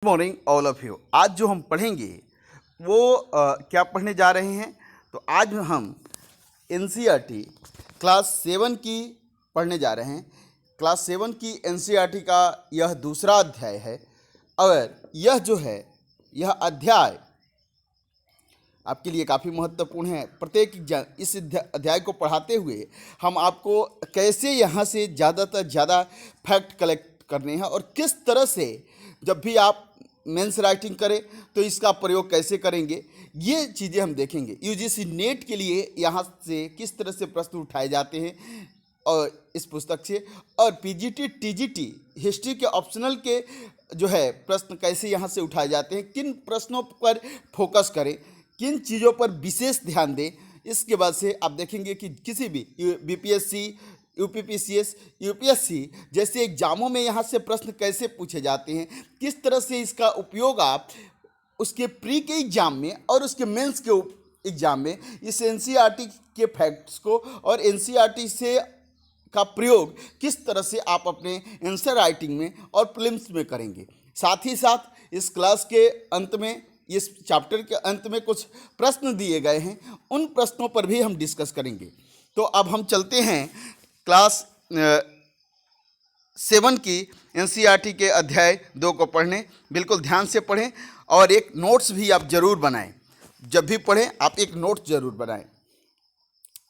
Morning all of you. आज जो हम पढ़ेंगे वो क्या पढ़ने जा रहे हैं, तो आज हम एनसीईआरटी क्लास 7 की पढ़ने जा रहे हैं। क्लास 7 की एनसीईआरटी का यह दूसरा अध्याय है और यह जो है यह अध्याय आपके लिए काफ़ी महत्वपूर्ण है। प्रत्येक इस अध्याय को पढ़ाते हुए हम आपको कैसे यहाँ से ज़्यादातर ज़्यादा फैक्ट कलेक्ट करने हैं और किस तरह से जब भी आप मेंस राइटिंग करें तो इसका प्रयोग कैसे करेंगे, ये चीज़ें हम देखेंगे। यूजीसी नेट के लिए यहाँ से किस तरह से प्रश्न उठाए जाते हैं और इस पुस्तक से, और पीजीटी टीजीटी हिस्ट्री के ऑप्शनल के जो है प्रश्न कैसे यहाँ से उठाए जाते हैं, किन प्रश्नों पर फोकस करें, किन चीज़ों पर विशेष ध्यान दें। इसके बाद से आप देखेंगे कि किसी भी बीपीएससी, यूपीपीसीएस, यूपीएससी जैसे एग्जामों में यहाँ से प्रश्न कैसे पूछे जाते हैं, किस तरह से इसका उपयोग आप उसके प्री के एग्ज़ाम में और उसके मेंस के एग्ज़ाम में इस एनसीईआरटी के फैक्ट्स को और एनसीईआरटी से का प्रयोग किस तरह से आप अपने आंसर राइटिंग में और प्रीलिम्स में करेंगे। साथ ही साथ इस क्लास के अंत में, इस चैप्टर के अंत में कुछ प्रश्न दिए गए हैं, उन प्रश्नों पर भी हम डिस्कस करेंगे। तो अब हम चलते हैं क्लास 7 की एनसीईआरटी के अध्याय 2 को पढ़ने। बिल्कुल ध्यान से पढ़ें और एक नोट्स भी आप ज़रूर बनाएं। जब भी पढ़ें आप एक नोट ज़रूर बनाएं।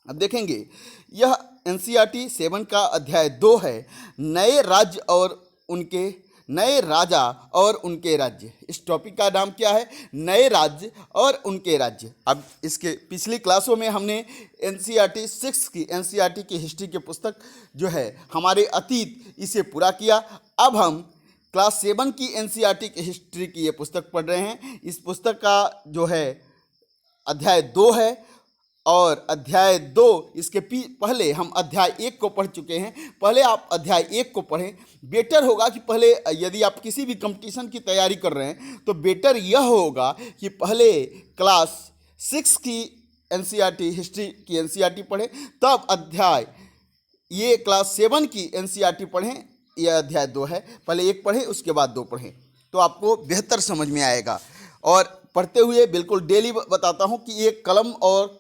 अब देखेंगे यह एनसीईआरटी 7 का अध्याय 2 है, नए राज्य और उनके नए राजा और उनके राज्य। इस टॉपिक का नाम क्या है? नए राज्य और उनके राज्य। अब इसके पिछली क्लासों में हमने एनसीईआरटी 6 की एनसीईआरटी की हिस्ट्री की पुस्तक जो है हमारे अतीत, इसे पूरा किया। अब हम क्लास 7 की एनसीईआरटी की हिस्ट्री की ये पुस्तक पढ़ रहे हैं। इस पुस्तक का जो है अध्याय 2 है और अध्याय 2 इसके पहले हम अध्याय 1 को पढ़ चुके हैं। पहले आप अध्याय 1 को पढ़ें। बेटर होगा कि पहले, यदि आप किसी भी कंपटीशन की तैयारी कर रहे हैं तो बेटर यह होगा कि पहले क्लास 6 की एनसीईआरटी हिस्ट्री की एनसीईआरटी पढ़ें, तब अध्याय ये क्लास 7 की एनसीईआरटी पढ़ें। यह अध्याय 2 है, पहले 1 पढ़ें उसके बाद 2 पढ़ें, तो आपको बेहतर समझ में आएगा। और पढ़ते हुए बिल्कुल डेली बताता हूँ कि एक कलम और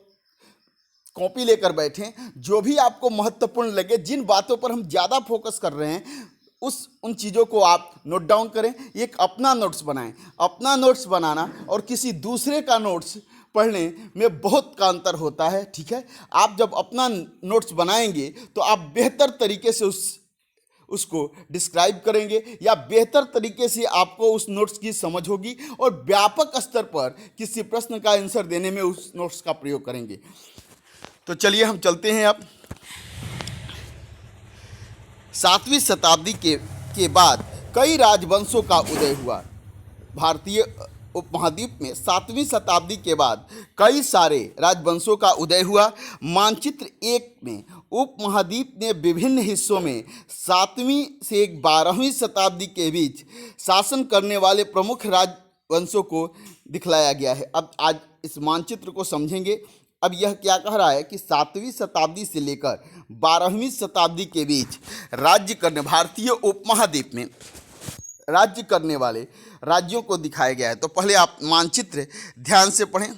कॉपी लेकर बैठें। जो भी आपको महत्वपूर्ण लगे, जिन बातों पर हम ज़्यादा फोकस कर रहे हैं, उन चीज़ों को आप नोट डाउन करें। एक अपना नोट्स बनाएं। अपना नोट्स बनाना और किसी दूसरे का नोट्स पढ़ने में बहुत का अंतर होता है, ठीक है। आप जब अपना नोट्स बनाएंगे तो आप बेहतर तरीके से उसको डिस्क्राइब करेंगे या बेहतर तरीके से आपको उस नोट्स की समझ होगी और व्यापक स्तर पर किसी प्रश्न का आंसर देने में उस नोट्स का प्रयोग करेंगे। तो चलिए हम चलते हैं। अब 7वीं शताब्दी के बाद कई राजवंशों का उदय हुआ। भारतीय उपमहाद्वीप में 7वीं शताब्दी के बाद कई सारे राजवंशों का उदय हुआ। मानचित्र 1 में उपमहाद्वीप ने विभिन्न हिस्सों में 7वीं से 12वीं शताब्दी के बीच शासन करने वाले प्रमुख राजवंशों को दिखलाया गया है। अब आज इस मानचित्र को समझेंगे। अब यह क्या कह रहा है कि 7वीं शताब्दी से लेकर 12वीं शताब्दी के बीच राज्य करने, भारतीय उपमहाद्वीप में राज्य करने वाले राज्यों को दिखाया गया है। तो पहले आप मानचित्र ध्यान से पढ़ें।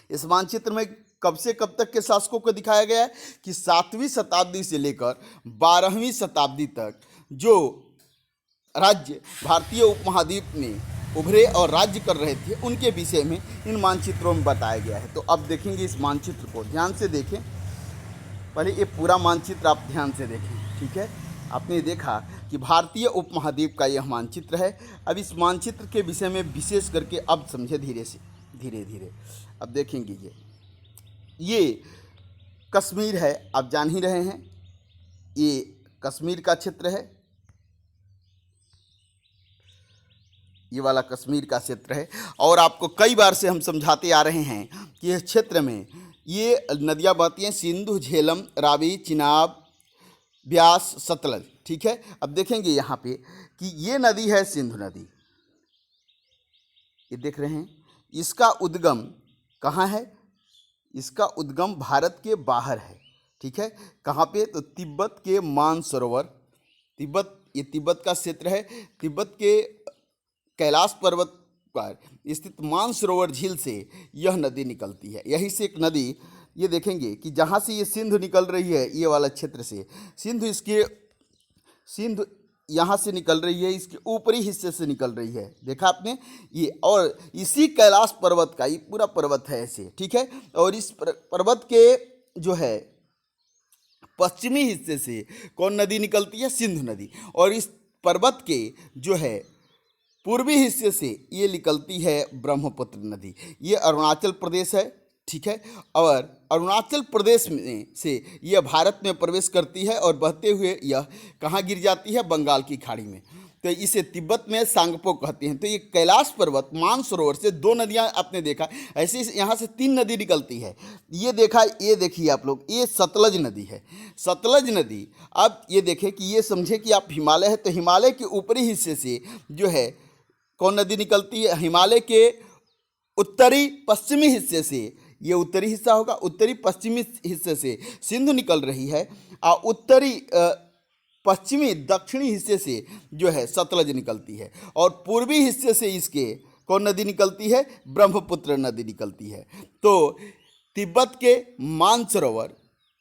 इस मानचित्र में कब से कब तक के शासकों को दिखाया गया है कि 7वीं शताब्दी से लेकर 12वीं शताब्दी तक जो राज्य भारतीय उपमहाद्वीप में उभरे और राज्य कर रहे थे, उनके विषय में इन मानचित्रों में बताया गया है। तो अब देखेंगे इस मानचित्र को, ध्यान से देखें। पहले ये पूरा मानचित्र आप ध्यान से देखें, ठीक है। आपने देखा कि भारतीय उपमहाद्वीप का यह मानचित्र है। अब इस मानचित्र के विषय में विशेष करके अब समझे धीरे धीरे। अब देखेंगे ये कश्मीर है, आप जान ही रहे हैं, ये कश्मीर का क्षेत्र है। ये वाला कश्मीर का क्षेत्र है और आपको कई बार से हम समझाते आ रहे हैं कि इस क्षेत्र में ये नदियाँ बहती हैं, सिंधु, झेलम, रावी, चिनाब, ब्यास, सतलज, ठीक है। अब देखेंगे यहाँ पे कि ये नदी है सिंधु नदी, ये देख रहे हैं। इसका उद्गम कहाँ है? इसका उद्गम भारत के बाहर है, ठीक है। कहाँ पे? तो तिब्बत के मानसरोवर, तिब्बत, ये तिब्बत का क्षेत्र है। तिब्बत के कैलाश पर्वत पर स्थित मानसरोवर झील से यह नदी निकलती है। यहीं से एक नदी, ये देखेंगे कि जहाँ से ये सिंधु निकल रही है, ये वाला क्षेत्र से सिंधु यहाँ से निकल रही है, इसके ऊपरी हिस्से से निकल रही है, देखा आपने ये। और इसी कैलाश पर्वत का, ये पूरा पर्वत है ऐसे, ठीक है। और इस पर्वत के जो है पश्चिमी हिस्से से कौन नदी निकलती है? सिंधु नदी। और इस पर्वत के जो है पूर्वी हिस्से से ये निकलती है ब्रह्मपुत्र नदी। ये अरुणाचल प्रदेश है, ठीक है। और अरुणाचल प्रदेश में से यह भारत में प्रवेश करती है और बहते हुए यह कहाँ गिर जाती है? बंगाल की खाड़ी में। तो इसे तिब्बत में सांगपो कहते हैं। तो ये कैलाश पर्वत मानसरोवर से दो नदियाँ आपने देखा, ऐसे यहाँ से 3 नदी निकलती है। ये देखा, ये देखिए आप लोग, ये सतलज नदी है। सतलज नदी, अब ये देखें कि ये समझे कि आप हिमालय है, तो हिमालय के ऊपरी हिस्से से जो है कौन नदी निकलती है? हिमालय के उत्तरी पश्चिमी हिस्से से, ये उत्तरी हिस्सा होगा, उत्तरी पश्चिमी हिस्से से सिंधु निकल रही है। और उत्तरी पश्चिमी दक्षिणी हिस्से से जो है सतलज निकलती है। और पूर्वी हिस्से से इसके कौन नदी निकलती है? ब्रह्मपुत्र नदी निकलती है। तो तिब्बत के मानसरोवर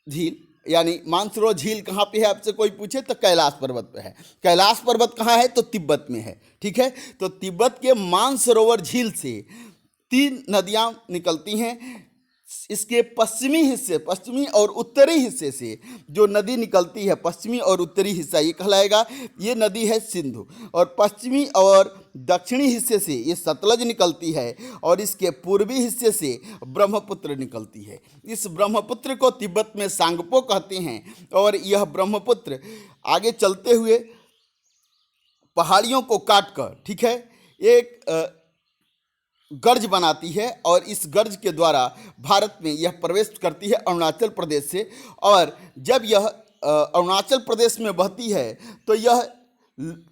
झील, यानी मानसरोवर झील कहाँ पे है? आपसे कोई पूछे तो कैलाश पर्वत पे है। कैलाश पर्वत कहाँ है? तो तिब्बत में है, ठीक है। तो तिब्बत के मानसरोवर झील से 3 नदियाँ निकलती हैं। इसके पश्चिमी हिस्से, पश्चिमी और उत्तरी हिस्से से जो नदी निकलती है, पश्चिमी और उत्तरी हिस्सा, ये कहलाएगा, ये नदी है सिंधु। और पश्चिमी और दक्षिणी हिस्से से ये सतलज निकलती है। और इसके पूर्वी हिस्से से ब्रह्मपुत्र निकलती है। इस ब्रह्मपुत्र को तिब्बत में सांगपो कहते हैं। और यह ब्रह्मपुत्र आगे चलते हुए पहाड़ियों को काटकर, ठीक है, एक गर्ज बनाती है। और इस गर्ज के द्वारा भारत में यह प्रवेश करती है अरुणाचल प्रदेश से। और जब यह अरुणाचल प्रदेश में बहती है तो यह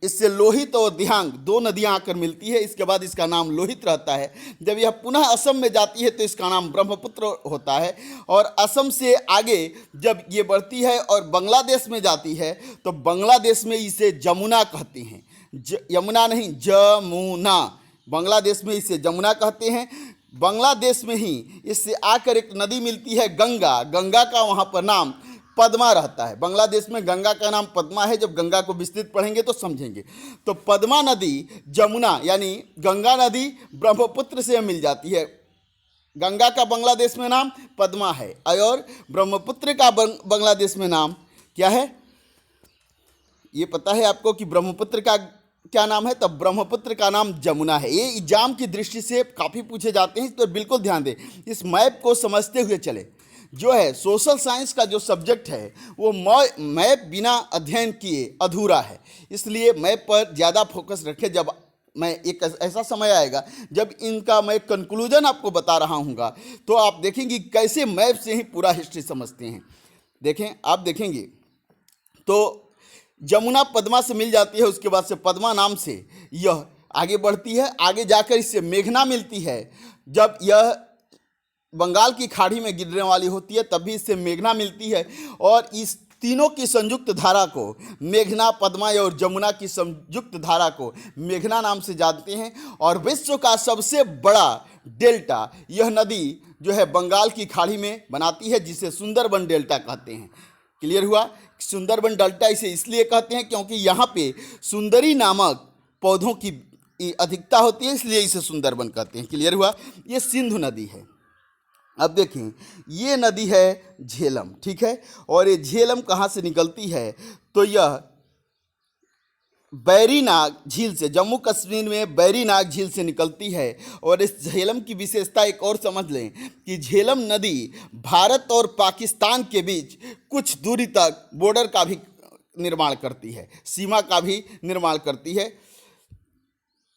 इससे लोहित और दिहांग 2 नदियां आकर मिलती है। इसके बाद इसका नाम लोहित रहता है। जब यह पुनः असम में जाती है तो इसका नाम ब्रह्मपुत्र होता है। और असम से आगे जब ये बढ़ती है और बांग्लादेश में जाती है तो बांग्लादेश में इसे जमुना कहते हैं। यमुना नहीं, जमुना। बांग्लादेश में इसे जमुना कहते हैं। बांग्लादेश में ही इससे आकर एक नदी मिलती है गंगा। गंगा का वहाँ पर नाम पद्मा रहता है। बांग्लादेश में गंगा का नाम पद्मा है। जब गंगा को विस्तृत पढ़ेंगे तो समझेंगे। तो पद्मा नदी, जमुना यानी गंगा नदी ब्रह्मपुत्र से मिल जाती है। गंगा का बांग्लादेश में नाम पद्मा है और ब्रह्मपुत्र का बांग्लादेश में नाम क्या है? ये पता है आपको कि ब्रह्मपुत्र का क्या नाम है? तब ब्रह्मपुत्र का नाम जमुना है। ये एग्जाम की दृष्टि से काफ़ी पूछे जाते हैं, तो बिल्कुल ध्यान दें, इस मैप को समझते हुए चले। जो है सोशल साइंस का जो सब्जेक्ट है वो मैप बिना अध्ययन किए अधूरा है। इसलिए मैप पर ज़्यादा फोकस रखें। जब मैं एक ऐसा समय आएगा जब इनका मैं कंक्लूजन आपको बता रहा हूँगा तो आप देखेंगे कैसे मैप से ही पूरा हिस्ट्री समझते हैं। देखें, आप देखेंगे तो जमुना पद्मा से मिल जाती है। उसके बाद से पद्मा नाम से यह आगे बढ़ती है। आगे जाकर इससे मेघना मिलती है। जब यह बंगाल की खाड़ी में गिरने वाली होती है तभी इससे मेघना मिलती है। और इस तीनों की संयुक्त धारा को मेघना, पद्मा और जमुना की संयुक्त धारा को मेघना नाम से जानते हैं। और विश्व का सबसे बड़ा डेल्टा यह नदी जो है बंगाल की खाड़ी में बनाती है, जिसे सुंदरबन डेल्टा कहते हैं। क्लियर हुआ? सुंदरबन डेल्टा इसे इसलिए कहते हैं क्योंकि यहाँ पे सुंदरी नामक पौधों की अधिकता होती है, इसलिए इसे सुंदरबन कहते हैं। क्लियर हुआ? ये सिंधु नदी है। अब देखें, ये नदी है झेलम, ठीक है। और ये झेलम कहाँ से निकलती है? तो यह बैरीनाग झील से, जम्मू कश्मीर में बैरीनाग झील से निकलती है। और इस झेलम की विशेषता एक और समझ लें कि झेलम नदी भारत और पाकिस्तान के बीच कुछ दूरी तक बॉर्डर का भी निर्माण करती है, सीमा का भी निर्माण करती है।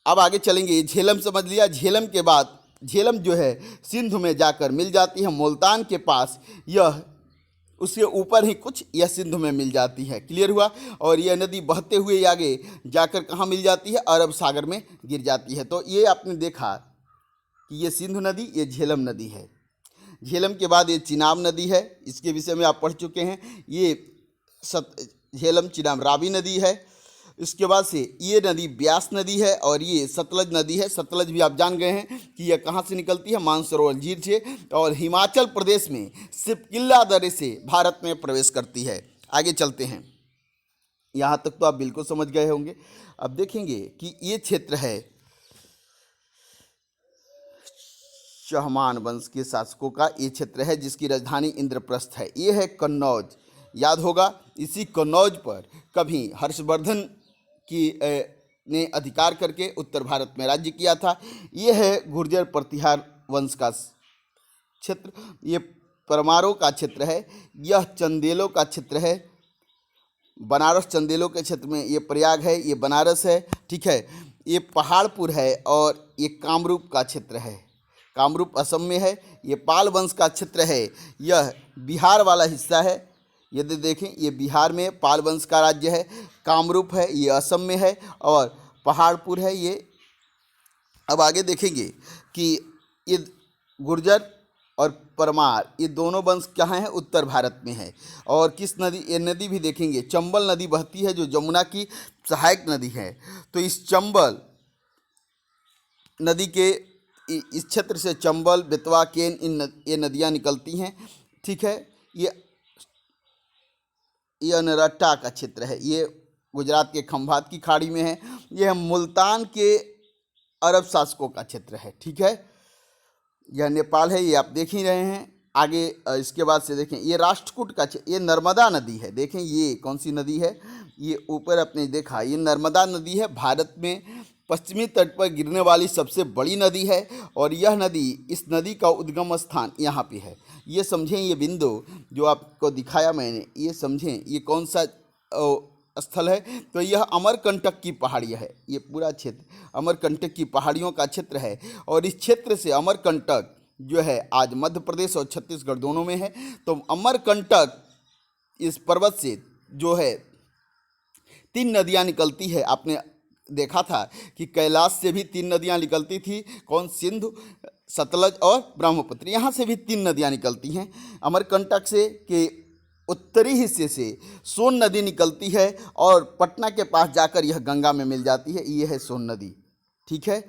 अब आगे चलेंगे। झेलम समझ लिया। झेलम के बाद झेलम जो है सिंधु में जाकर मिल जाती है मुल्तान के पास। यह उसके ऊपर ही कुछ यह सिंधु में मिल जाती है। क्लियर हुआ? और यह नदी बहते हुए आगे जाकर कहाँ मिल जाती है? अरब सागर में गिर जाती है। तो ये आपने देखा कि ये सिंधु नदी, ये झेलम नदी है। झेलम के बाद ये चिनाब नदी है, इसके विषय में आप पढ़ चुके हैं। ये झेलम चिनाब रावी नदी है। इसके बाद से ये नदी ब्यास नदी है और ये सतलज नदी है। सतलज भी आप जान गए हैं कि यह कहाँ से निकलती है, मानसरोवर झील से, और हिमाचल प्रदेश में सिपकिल्ला दर्रे से भारत में प्रवेश करती है। आगे चलते हैं, यहाँ तक तो आप बिल्कुल समझ गए होंगे। अब देखेंगे कि ये क्षेत्र है चहमान वंश के शासकों का ये क्षेत्र है, जिसकी राजधानी इंद्रप्रस्थ है। ये है कन्नौज, याद होगा। इसी कन्नौज पर कभी हर्षवर्धन की ने अधिकार करके उत्तर भारत में राज्य किया था। ये है गुर्जर प्रतिहार वंश का क्षेत्र, ये परमारों का क्षेत्र है, यह चंदेलों का क्षेत्र है। बनारस चंदेलों के क्षेत्र में ये प्रयाग है, ये बनारस है, ठीक है। ये पहाड़पुर है और ये कामरूप का क्षेत्र है। कामरूप असम में है। ये पाल वंश का क्षेत्र है, यह बिहार वाला हिस्सा है। यदि देखें, ये बिहार में पाल वंश का राज्य है। कामरूप है, ये असम में है, और पहाड़पुर है ये। अब आगे देखेंगे कि ये गुर्जर और परमार ये दोनों वंश कहाँ हैं, उत्तर भारत में है। और किस नदी, ये नदी भी देखेंगे, चंबल नदी बहती है जो जमुना की सहायक नदी है। तो इस चंबल नदी के इस क्षेत्र से चंबल, बेतवा, केन ये नदियाँ निकलती हैं, ठीक है। ये अनरट्टा का क्षेत्र है, ये गुजरात के खंभात की खाड़ी में है। यह मुल्तान के अरब शासकों का क्षेत्र है, ठीक है। यह नेपाल है, ये आप देख ही रहे हैं। आगे इसके बाद से देखें, ये राष्ट्रकूट का ये नर्मदा नदी है। देखें ये कौन सी नदी है, ये ऊपर आपने देखा, ये नर्मदा नदी है। भारत में पश्चिमी तट पर गिरने वाली सबसे बड़ी नदी है, और यह नदी, इस नदी का उद्गम स्थान यहाँ पे है। ये समझें, ये बिंदु जो आपको दिखाया मैंने, ये समझें ये कौन सा स्थल है। तो यह अमरकंटक की पहाड़ियाँ है। ये पूरा क्षेत्र अमरकंटक की पहाड़ियों का क्षेत्र है, और इस क्षेत्र से अमरकंटक जो है आज मध्य प्रदेश और छत्तीसगढ़ दोनों में है। तो अमरकंटक इस पर्वत से जो है 3 नदियाँ निकलती है। आपने देखा था कि कैलाश से भी 3 नदियाँ निकलती थी, कौन, सिंधु, सतलज और ब्रह्मपुत्र। यहाँ से भी 3 नदियाँ निकलती हैं। अमरकंटक से के उत्तरी हिस्से से सोन नदी निकलती है, और पटना के पास जाकर यह गंगा में मिल जाती है। ये है सोन नदी, ठीक है।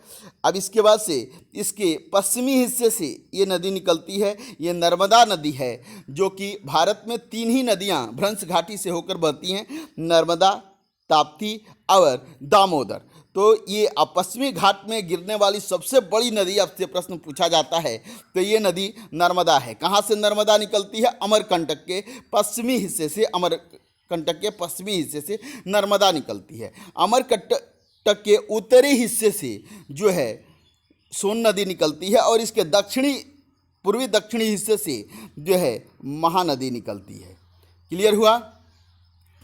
अब इसके बाद से इसके पश्चिमी हिस्से से ये नदी निकलती है, ये नर्मदा नदी है, जो कि भारत में 3 ही नदियाँ भ्रंश घाटी से होकर बहती हैं, नर्मदा, ताप्ती और दामोदर। तो ये पश्चिमी घाट में गिरने वाली सबसे बड़ी नदी, आपसे प्रश्न पूछा जाता है तो ये नदी नर्मदा है। कहाँ से नर्मदा निकलती है, अमरकंटक के पश्चिमी हिस्से से, अमरकंटक के पश्चिमी हिस्से से नर्मदा निकलती है। अमरकंटक के उत्तरी हिस्से से जो है सोन नदी निकलती है, और इसके पूर्वी दक्षिणी हिस्से से जो है महानदी निकलती है। क्लियर हुआ?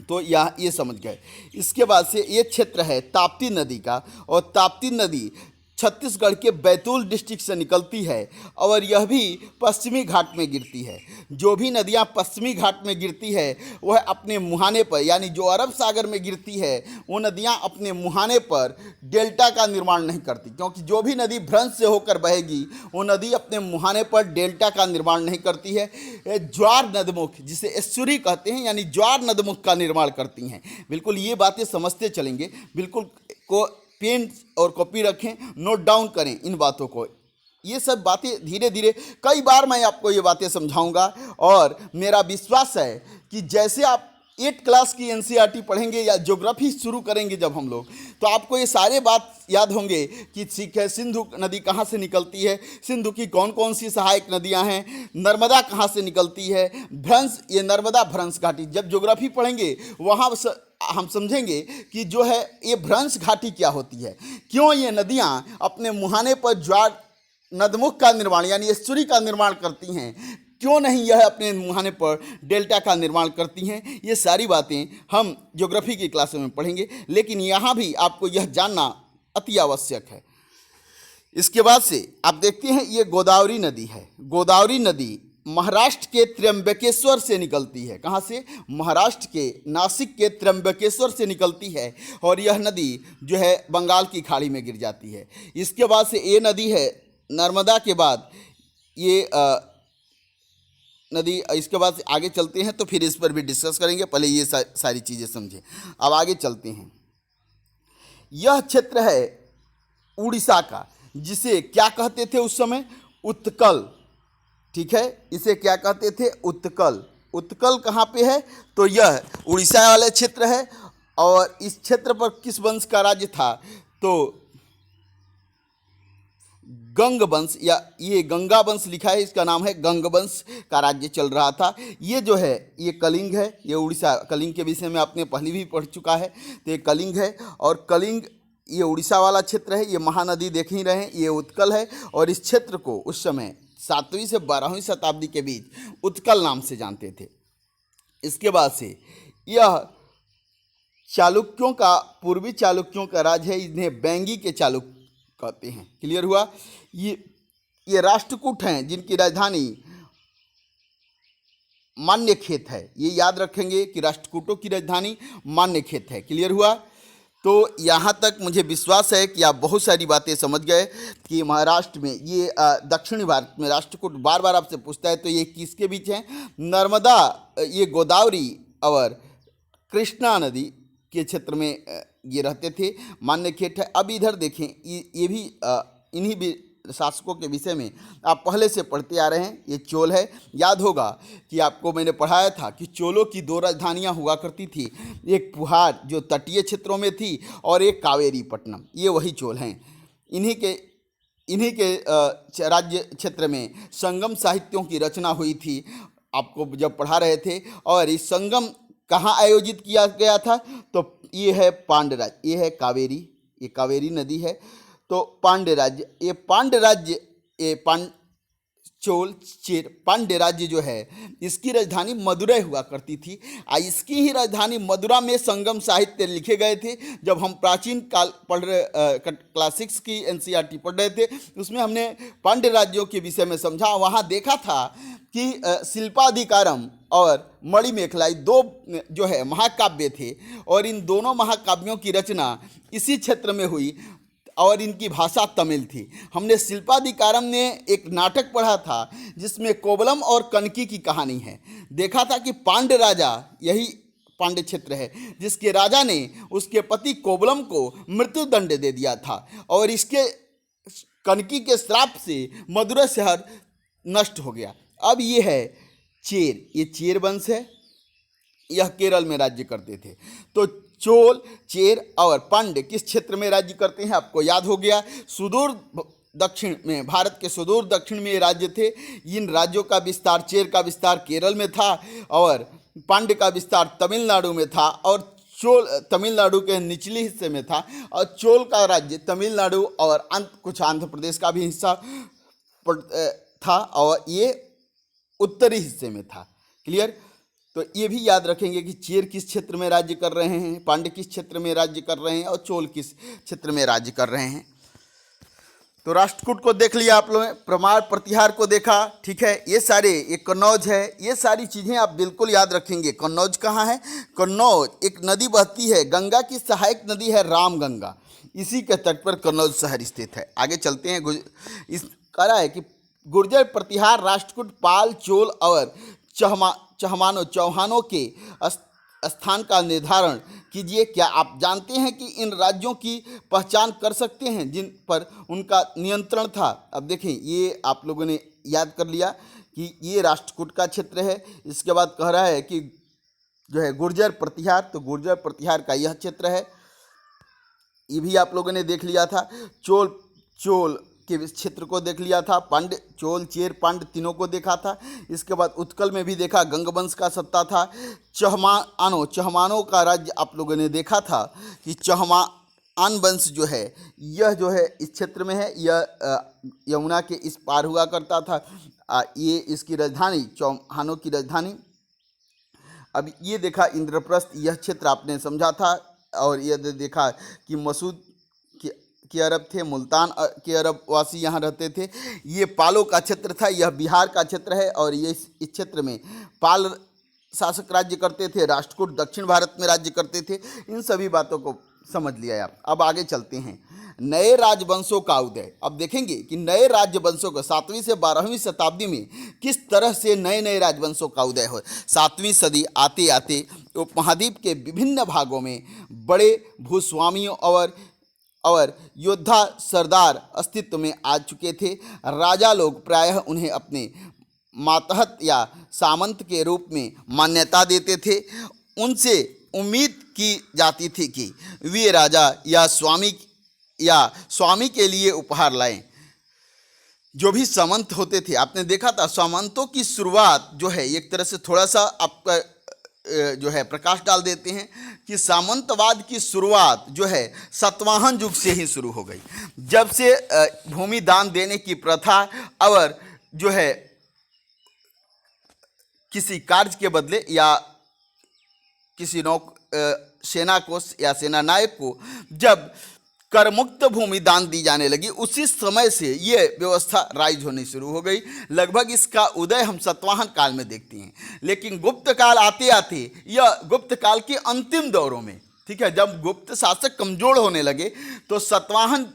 तो यह ये समझ गए। इसके बाद से ये क्षेत्र है ताप्ती नदी का, और ताप्ती नदी छत्तीसगढ़ के बैतूल डिस्ट्रिक्ट से निकलती है, और यह भी पश्चिमी घाट में गिरती है। जो भी नदियाँ पश्चिमी घाट में गिरती है वह अपने मुहाने पर, यानी जो अरब सागर में गिरती है वो नदियाँ अपने मुहाने पर डेल्टा का निर्माण नहीं करती, क्योंकि जो भी नदी भ्रंश से होकर बहेगी वो नदी अपने मुहाने पर डेल्टा का निर्माण नहीं करती है। ज्वार नदमुख, जिसे एस्चुरी कहते हैं, यानी ज्वार नदमुख का निर्माण करती हैं। बिल्कुल ये बातें समझते चलेंगे, बिल्कुल को पेन और कॉपी रखें, नोट डाउन करें इन बातों को। ये सब बातें धीरे धीरे कई बार मैं आपको ये बातें समझाऊंगा, और मेरा विश्वास है कि जैसे आप 8 क्लास की एनसीईआरटी पढ़ेंगे या ज्योग्राफी शुरू करेंगे जब हम लोग, तो आपको ये सारे बात याद होंगे कि ठीक है, सिंधु नदी कहाँ से निकलती है, सिंधु की कौन कौन सी सहायक नदियाँ हैं, नर्मदा कहाँ से निकलती है, भ्रंश, ये नर्मदा भ्रंश घाटी। जब ज्योग्राफी पढ़ेंगे वहाँ हम समझेंगे कि जो है ये भ्रंश घाटी क्या होती है, क्यों ये नदियाँ अपने मुहाने पर ज्वार नदमुख का निर्माण यानी एस्चुरी का निर्माण करती हैं, क्यों नहीं यह अपने मुहाने पर डेल्टा का निर्माण करती हैं। ये सारी बातें हम ज्योग्राफी की क्लासों में पढ़ेंगे, लेकिन यहाँ भी आपको यह जानना अति आवश्यक है। इसके बाद से आप देखते हैं ये गोदावरी नदी है। गोदावरी नदी महाराष्ट्र के त्र्यंबकेश्वर से निकलती है। कहाँ से? महाराष्ट्र के नासिक के त्र्यंबकेश्वर से निकलती है, और यह नदी जो है बंगाल की खाड़ी में गिर जाती है। इसके बाद से ये नदी है नर्मदा के बाद ये नदी। इसके बाद से आगे चलते हैं तो फिर इस पर भी डिस्कस करेंगे, पहले ये सारी चीज़ें समझें। अब आगे चलते हैं। यह क्षेत्र है उड़ीसा का, जिसे क्या कहते थे उस समय? उत्कल। ठीक है, इसे क्या कहते थे? उत्कल। उत्कल कहाँ पे है? तो यह उड़ीसा वाले क्षेत्र है। और इस क्षेत्र पर किस वंश का राज्य था? तो गंग वंश, या ये गंगा वंश लिखा है, इसका नाम है गंग वंश का राज्य चल रहा था। ये जो है ये कलिंग है, ये उड़ीसा, कलिंग के विषय में आपने पहले भी पढ़ चुका है। तो ये कलिंग है, और कलिंग ये उड़ीसा वाला क्षेत्र है। ये महानदी देख ही रहे हैं, ये उत्कल है। और इस क्षेत्र को उस समय 7वीं से 12वीं शताब्दी के बीच उत्कल नाम से जानते थे। इसके बाद से यह चालुक्यों का, पूर्वी चालुक्यों का राज्य है। इन्हें बैंगी के चालुक्य कहते हैं। क्लियर हुआ? ये राष्ट्रकूट हैं, जिनकी राजधानी मान्यखेत है। ये याद रखेंगे कि राष्ट्रकूटों की राजधानी मान्यखेत है। क्लियर हुआ? तो यहाँ तक मुझे विश्वास है कि आप बहुत सारी बातें समझ गए कि महाराष्ट्र में ये दक्षिणी भारत में राष्ट्रकूट बार बार आपसे पूछता है, तो ये किसके बीच है? नर्मदा, ये गोदावरी और कृष्णा नदी के क्षेत्र में ये रहते थे। मान्यखेत है। अब इधर देखें, ये भी इन्हीं भी शासकों के विषय में आप पहले से पढ़ते आ रहे हैं। ये चोल है। याद होगा कि आपको मैंने पढ़ाया था कि चोलों की 2 राजधानियां हुआ करती थी, एक पुहार जो तटीय क्षेत्रों में थी, और एक कावेरीपट्टनम। ये वही चोल हैं। इन्हीं के राज्य क्षेत्र में संगम साहित्यों की रचना हुई थी, आपको जब पढ़ा रहे थे। और इस संगम कहाँ आयोजित किया गया था? तो ये है पांड्य, ये है कावेरी, ये कावेरी नदी है। तो पांड्य राज्य, ये पांड्य राज्य, ये चोल चेर पांड्य राज्य जो है, इसकी राजधानी मदुरै हुआ करती थी। इसकी ही राजधानी मदुरा में संगम साहित्य लिखे गए थे। जब हम प्राचीन काल पढ़ रहे, क्लास 6 की एनसीईआरटी पढ़ रहे थे, उसमें हमने पांड्य राज्यों के विषय में समझा। वहाँ देखा था कि शिल्पाधिकारम और मणिमेखला, 2 जो है महाकाव्य थे, और इन दोनों महाकाव्यों की रचना इसी क्षेत्र में हुई, और इनकी भाषा तमिल थी। हमने शिल्पाधिकारम में एक नाटक पढ़ा था जिसमें कोवलम और कनकी की कहानी है। देखा था कि पांड्य राजा, यही पांड्य क्षेत्र है, जिसके राजा ने उसके पति कोवलम को मृत्युदंड दे दिया था, और इसके कनकी के श्राप से मदुरै शहर नष्ट हो गया। अब ये है चेर, ये चेर वंश है। यह केरल में राज्य करते थे। तो चोल, चेर और पांड्य किस क्षेत्र में राज्य करते हैं? आपको याद हो गया, सुदूर दक्षिण में, भारत के सुदूर दक्षिण में ये राज्य थे। इन राज्यों का विस्तार, चेर का विस्तार केरल में था, और पांड्य का विस्तार तमिलनाडु में था, और चोल तमिलनाडु के निचले हिस्से में था, और चोल का राज्य तमिलनाडु और कुछ आंध्र प्रदेश का भी हिस्सा था, और ये उत्तरी हिस्से में था। क्लियर? तो ये भी याद रखेंगे कि चेर किस क्षेत्र में राज्य कर रहे हैं, पांड्य किस क्षेत्र में राज्य कर रहे हैं, और चोल किस क्षेत्र में राज्य कर रहे हैं। तो राष्ट्रकूट को देख लिया आप लोगों ने, प्रमाण प्रतिहार को देखा। ठीक है, ये सारे, ये कन्नौज है, ये सारी चीज़ें आप बिल्कुल याद रखेंगे। कन्नौज कहाँ है? कन्नौज एक नदी बहती है, गंगा की सहायक नदी है रामगंगा, इसी के तट पर कन्नौज शहर स्थित है। आगे चलते हैं। इस कह रहा है कि गुर्जर प्रतिहार, राष्ट्रकूट, पाल, चोल और चौहानों के स्थान का निर्धारण कीजिए। क्या आप जानते हैं कि इन राज्यों की पहचान कर सकते हैं जिन पर उनका नियंत्रण था? अब देखें, ये आप लोगों ने याद कर लिया कि ये राष्ट्रकूट का क्षेत्र है। इसके बाद कह रहा है कि जो है गुर्जर प्रतिहार, तो गुर्जर प्रतिहार का यह क्षेत्र है, ये भी आप लोगों ने देख लिया था। चोल के क्षेत्र को देख लिया था। पांड्य, चोल, चेर, पांड्य तीनों को देखा था। इसके बाद उत्कल में भी देखा, गंगवंश का सत्ता था। चहमानों का राज्य आप लोगों ने देखा था कि चहमान वंश जो है, यह जो है इस क्षेत्र में है, यह यमुना के इस पार हुआ करता था। ये इसकी राजधानी, चौहानों की राजधानी। अब ये देखा इंद्रप्रस्थ, यह क्षेत्र आपने समझा था। और यह देखा कि मसूद के अरब थे, मुल्तान के अरब वासी यहाँ रहते थे। ये पालों का क्षेत्र था, यह बिहार का क्षेत्र है, और ये इस क्षेत्र में पाल शासक राज्य करते थे। राष्ट्रकूट दक्षिण भारत में राज्य करते थे। इन सभी बातों को समझ लिया आप। अब आगे चलते हैं। नए राजवंशों का उदय। अब देखेंगे कि नए राजवंशों का 7वीं से 12वीं शताब्दी में किस तरह से नए नए राजवंशों का उदय हो। 7वीं सदी आते आते उपमहाद्वीप के विभिन्न भागों में बड़े भूस्वामियों और और योद्धा सरदार अस्तित्व में आ चुके थे। राजा लोग प्रायः उन्हें अपने मातहत या सामंत के रूप में मान्यता देते थे। उनसे उम्मीद की जाती थी कि वे राजा या स्वामी के लिए उपहार लाएं। जो भी सामंत होते थे, आपने देखा था सामंतों की शुरुआत जो है, एक तरह से थोड़ा सा आपका जो है प्रकाश डाल देते हैं कि सामंतवाद की शुरुआत जो है सातवाहन युग से ही शुरू हो गई, जब से भूमि दान देने की प्रथा और जो है किसी कार्य के बदले या किसी सेना को या सेना नायक को जब करमुक्त भूमि दान दी जाने लगी, उसी समय से ये व्यवस्था राइज होनी शुरू हो गई। लगभग इसका उदय हम सातवाहन काल में देखते हैं, लेकिन गुप्त काल आते आते या गुप्त काल के अंतिम दौरों में, ठीक है, जब गुप्त शासक कमजोर होने लगे तो सातवाहन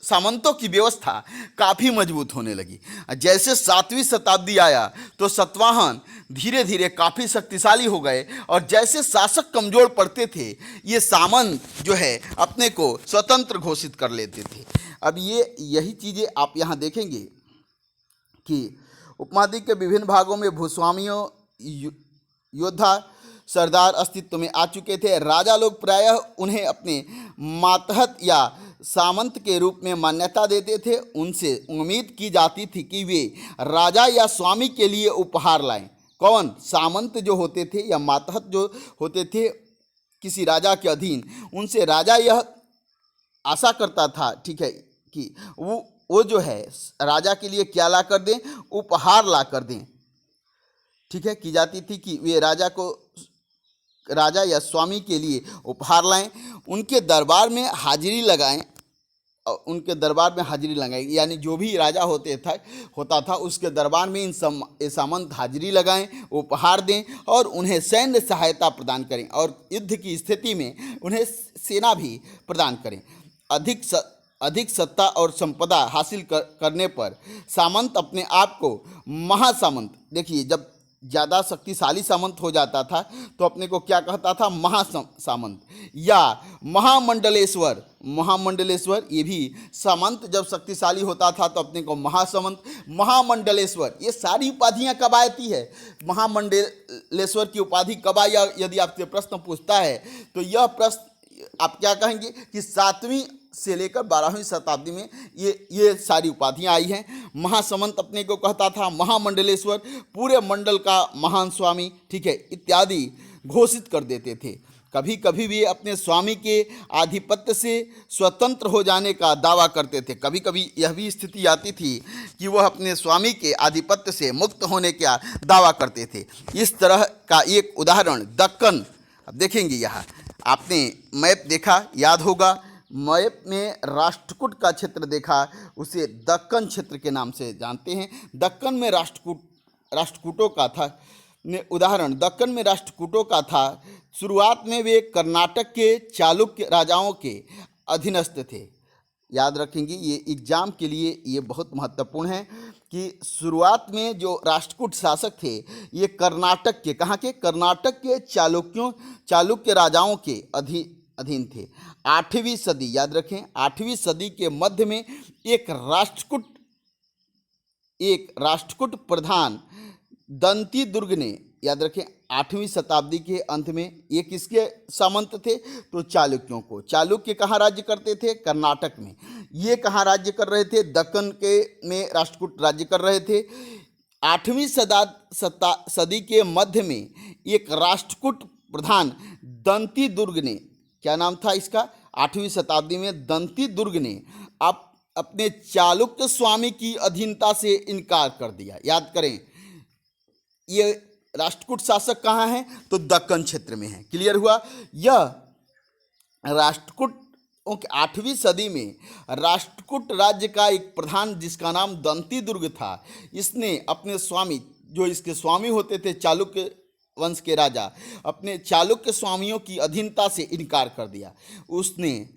सामंतों की व्यवस्था काफ़ी मजबूत होने लगी। जैसे 7वीं शताब्दी आया तो सातवाहन धीरे धीरे काफ़ी शक्तिशाली हो गए, और जैसे शासक कमज़ोर पड़ते थे ये सामंत जो है अपने को स्वतंत्र घोषित कर लेते थे। अब यही चीज़ें आप यहाँ देखेंगे कि उपमहाद्वीप के विभिन्न भागों में भूस्वामियों योद्धा सरदार अस्तित्व में आ चुके थे। राजा लोग प्रायः उन्हें अपने मातहत या सामंत के रूप में मान्यता देते थे। उनसे उम्मीद की जाती थी कि वे राजा या स्वामी के लिए उपहार लाएं। कौन? सामंत जो होते थे या मातहत जो होते थे किसी राजा के अधीन, उनसे राजा यह आशा करता था, ठीक है, कि वो जो है राजा के लिए क्या ला कर दें? उपहार ला कर दें, ठीक है, की जाती थी कि वे राजा या स्वामी के लिए उपहार लाएं, उनके दरबार में हाजिरी लगाएं, उनके दरबार में हाजिरी लगाएं, यानी जो भी राजा होता था उसके दरबार में इन सामंत हाजिरी लगाएं, उपहार दें और उन्हें सैन्य सहायता प्रदान करें, और युद्ध की स्थिति में उन्हें सेना भी प्रदान करें। अधिक सत्ता और संपदा हासिल करने पर सामंत अपने आप को महासामंत, देखिए जब ज़्यादा शक्तिशाली सामंत हो जाता था तो अपने को क्या कहता था? महासामंत या महामंडलेश्वर। ये भी सामंत जब शक्तिशाली होता था तो अपने को महासामंत, महामंडलेश्वर, ये सारी उपाधियां कब आती है? महामंडलेश्वर की उपाधि कब आई? यदि आपसे प्रश्न पूछता है तो यह प्रश्न आप क्या कहेंगे कि 7वीं से लेकर 12वीं शताब्दी में ये सारी उपाधियां आई हैं। महासामंत अपने को कहता था, महामंडलेश्वर पूरे मंडल का महान स्वामी, ठीक है, इत्यादि घोषित कर देते थे। कभी कभी वे अपने स्वामी के आधिपत्य से स्वतंत्र हो जाने का दावा करते थे। कभी कभी यह भी स्थिति आती थी कि वह अपने स्वामी के आधिपत्य से मुक्त होने का दावा करते थे। इस तरह का एक उदाहरण दक्कन, अब देखेंगे यहाँ आपने मैप देखा, याद होगा, मैप में राष्ट्रकूट का क्षेत्र देखा, उसे दक्कन क्षेत्र के नाम से जानते हैं। दक्कन में राष्ट्रकूटों का था उदाहरण, दक्कन में राष्ट्रकूटों का था। शुरुआत में वे कर्नाटक के चालुक्य राजाओं के अधीनस्थ थे। याद रखेंगे, ये एग्जाम के लिए ये बहुत महत्वपूर्ण है कि शुरुआत में जो राष्ट्रकूट शासक थे ये कर्नाटक के, कहाँ के? कर्नाटक के चालुक्य राजाओं के अधीन थे। 8वीं सदी, याद रखें, 8वीं सदी के मध्य में एक राष्ट्रकूट प्रधान दंती दुर्ग ने, याद रखें, 8वीं शताब्दी के अंत में ये किसके सामंत थे? तो चालुक्यों को। चालुक्य कहाँ राज्य करते थे? कर्नाटक में। ये कहाँ राज्य कर रहे थे? दक्कन में राष्ट्रकूट राज्य कर रहे थे। 8वीं सदी के मध्य में एक राष्ट्रकूट प्रधान दंती दुर्ग ने, क्या नाम था इसका? 8वीं शताब्दी में दंती दुर्ग ने अपने चालुक्य स्वामी की अधीनता से इनकार कर दिया। याद करें, ये राष्ट्रकूट शासक कहाँ हैं? तो दक्कन क्षेत्र में है। क्लियर हुआ? यह राष्ट्रकूट 8वीं सदी में राष्ट्रकूट राज्य का एक प्रधान जिसका नाम दंती दुर्ग था, इसने अपने स्वामी, जो इसके स्वामी होते थे चालुक्य वंश के राजा, अपने चालुक्य स्वामियों की अधीनता से इनकार कर दिया। उसने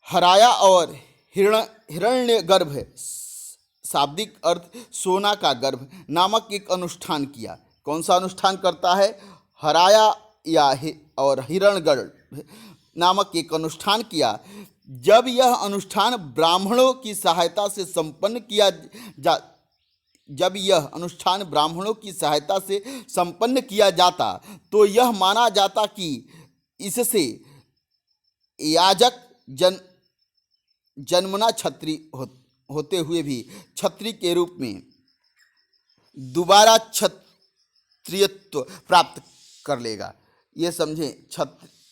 हराया और हिरण्यगर्भ, शाब्दिक अर्थ सोना का गर्भ, नामक एक अनुष्ठान किया। कौन सा अनुष्ठान करता है? हराया और हिरण्यगर्भ, नामक एक अनुष्ठान किया। जब यह अनुष्ठान ब्राह्मणों की सहायता से संपन्न किया जा जब यह अनुष्ठान ब्राह्मणों की सहायता से संपन्न किया जाता तो यह माना जाता कि इससे याजक जन्मना होते हुए भी क्षत्रिय के रूप में दोबारा क्षत्रियत्व प्राप्त कर लेगा। ये समझें,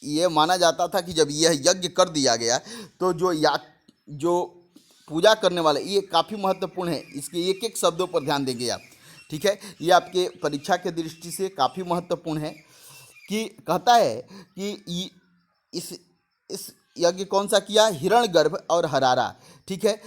ये माना जाता था कि जब यह यज्ञ कर दिया गया तो जो पूजा करने वाले, ये काफ़ी महत्वपूर्ण है, इसके एक एक शब्दों पर ध्यान देंगे आप, ठीक है। ये आपके परीक्षा के दृष्टि से काफ़ी महत्वपूर्ण है कि कहता है कि इस यज्ञ कौन सा किया, हिरण्यगर्भ और हरारा, ठीक है।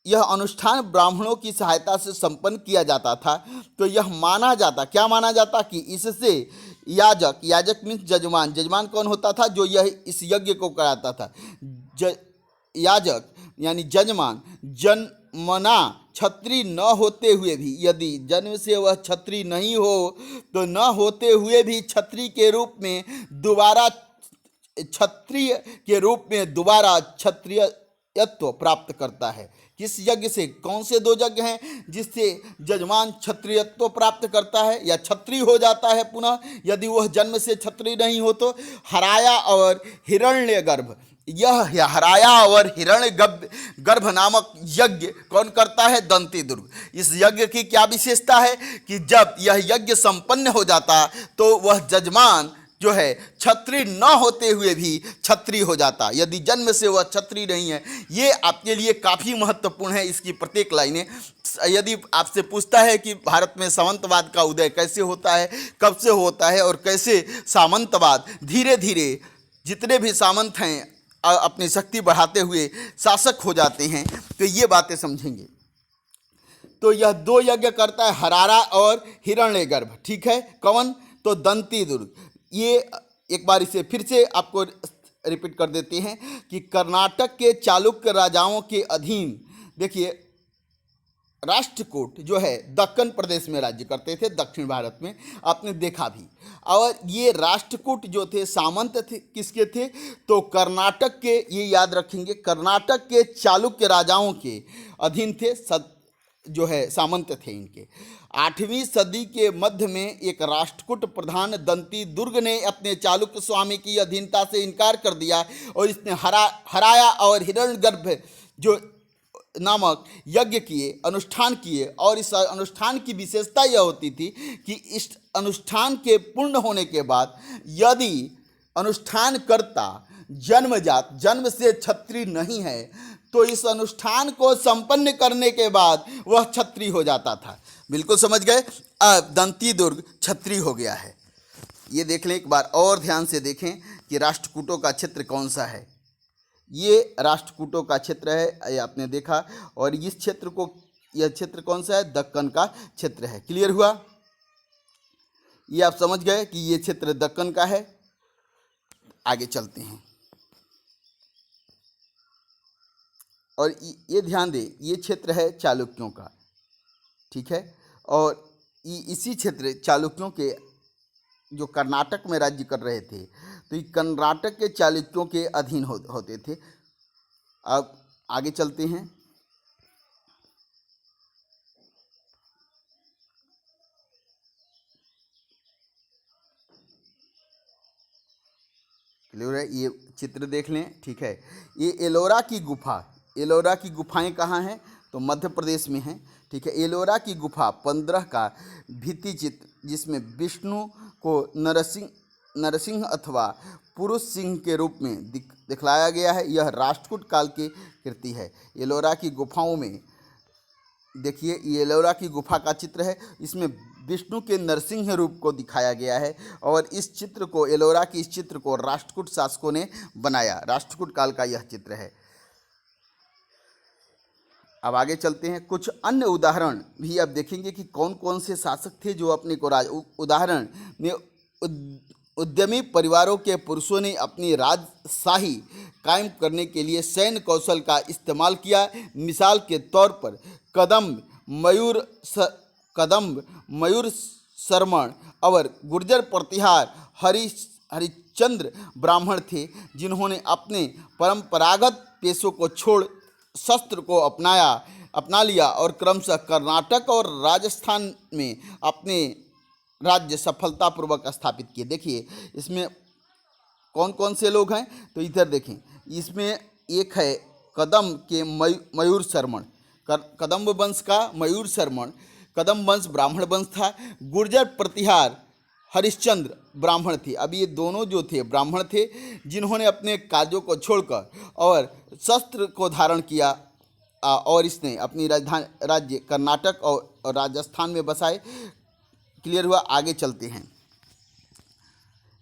यह अनुष्ठान ब्राह्मणों की सहायता से संपन्न किया जाता था तो यह माना जाता, क्या माना जाता कि इससे याजक मीन्स जजमान कौन होता था, जो यह इस यज्ञ को कराता था। याजक यानी जजमान जन्मना क्षत्रिय न होते हुए भी, यदि जन्म से वह क्षत्रिय नहीं हो तो न होते हुए भी क्षत्रिय के रूप में दोबारा क्षत्रियत्व प्राप्त करता है। किस यज्ञ से? कौन से दो यज्ञ हैं जिससे जजमान क्षत्रियत्व प्राप्त करता है या क्षत्रिय हो जाता है पुनः, यदि वह जन्म से क्षत्रिय नहीं हो तो? हराया और हिरण्यगर्भ। यह हराया और हिरण्यगर्भ नामक यज्ञ कौन करता है? दंती दुर्ग। इस यज्ञ की क्या विशेषता है कि जब यह यज्ञ संपन्न हो जाता तो वह जजमान जो है क्षत्रिय न होते हुए भी क्षत्रिय हो जाता, यदि जन्म से वह क्षत्रिय नहीं है। ये आपके लिए काफ़ी महत्वपूर्ण है, इसकी प्रत्येक लाइनें। यदि आपसे पूछता है कि भारत में सामंतवाद का उदय कैसे होता है, कब से होता है और कैसे सामंतवाद धीरे धीरे जितने भी सामंत हैं अपनी शक्ति बढ़ाते हुए शासक हो जाते हैं, तो ये बातें समझेंगे। तो यह दो यज्ञ करता है, हरारा और हिरण्यगर्भ, ठीक है। कौन? तो दंती दुर्ग। ये एक बार इसे फिर से आपको रिपीट कर देते हैं कि कर्नाटक के चालुक्य राजाओं के अधीन, देखिए राष्ट्रकूट जो है दक्कन प्रदेश में राज्य करते थे, दक्षिण भारत में, आपने देखा भी। और ये राष्ट्रकूट जो थे सामंत थे, किसके थे? तो कर्नाटक के, ये याद रखेंगे, कर्नाटक के चालुक्य राजाओं के अधीन थे, जो है सामंत थे इनके। 8वीं सदी के मध्य में एक राष्ट्रकूट प्रधान दंती दुर्ग ने अपने चालुक्य स्वामी की अधीनता से इनकार कर दिया और इसने हराया और हिरण्यगर्भ जो नामक यज्ञ किए, अनुष्ठान किए। और इस अनुष्ठान की विशेषता यह होती थी कि इस अनुष्ठान के पूर्ण होने के बाद यदि अनुष्ठानकर्ता जन्म से क्षत्रिय नहीं है तो इस अनुष्ठान को संपन्न करने के बाद वह क्षत्रिय हो जाता था। बिल्कुल समझ गए? अब दंती दुर्ग क्षत्रिय हो गया है। ये देख लें, एक बार और ध्यान से देखें कि राष्ट्रकूटों का क्षेत्र कौन सा है। ये राष्ट्रकूटों का क्षेत्र है, ये आपने देखा। और इस क्षेत्र को, यह क्षेत्र कौन सा है? दक्कन का क्षेत्र है। क्लियर हुआ? ये आप समझ गए कि ये क्षेत्र दक्कन का है। आगे चलते हैं और ये ध्यान दें, ये क्षेत्र है चालुक्यों का, ठीक है। और इसी क्षेत्र चालुक्यों के जो कर्नाटक में राज्य कर रहे थे, तो ये कर्नाटक के चालुक्यों के अधीन होते थे। अब आगे चलते हैं। क्लियर है? ये चित्र देख लें, ठीक है। ये एलोरा की गुफाएं कहाँ हैं? तो मध्य प्रदेश में हैं, ठीक है। एलोरा की गुफा 15 का भित्ति चित्र जिसमें विष्णु को नरसिंह अथवा पुरुष सिंह के रूप में दिखलाया गया है, यह राष्ट्रकूट काल की कृति है। एलोरा की गुफाओं में देखिए, ये एलोरा की गुफा का चित्र है, इसमें विष्णु के नरसिंह रूप को दिखाया गया है। और इस चित्र को, एलोरा की इस चित्र को राष्ट्रकूट शासकों ने बनाया। राष्ट्रकूट काल का यह चित्र है। अब आगे चलते हैं। कुछ अन्य उदाहरण भी अब देखेंगे कि कौन कौन से शासक थे जो अपने को उदाहरण में उद्यमी परिवारों के पुरुषों ने अपनी राजशाही कायम करने के लिए सैन्य कौशल का इस्तेमाल किया। मिसाल के तौर पर कदम्ब मयूर शर्मण और गुर्जर प्रतिहार हरिश्चंद्र ब्राह्मण थे, जिन्होंने अपने परंपरागत पेशों को छोड़ शस्त्र को अपना लिया और क्रमशः कर्नाटक और राजस्थान में अपने राज्य सफलतापूर्वक स्थापित किए। देखिए इसमें कौन कौन से लोग हैं, तो इधर देखें, इसमें एक है कदम के मयूर शर्मण, कदम्ब वंश का मयूर शर्मण, कदम्ब वंश ब्राह्मण वंश था। गुर्जर प्रतिहार हरिश्चंद्र ब्राह्मण थे। अब ये दोनों जो थे ब्राह्मण थे, जिन्होंने अपने कार्यों को छोड़कर और शस्त्र को धारण किया और इसने अपनी राजधानी राज्य कर्नाटक और राजस्थान में बसाए। क्लियर हुआ? आगे चलते हैं।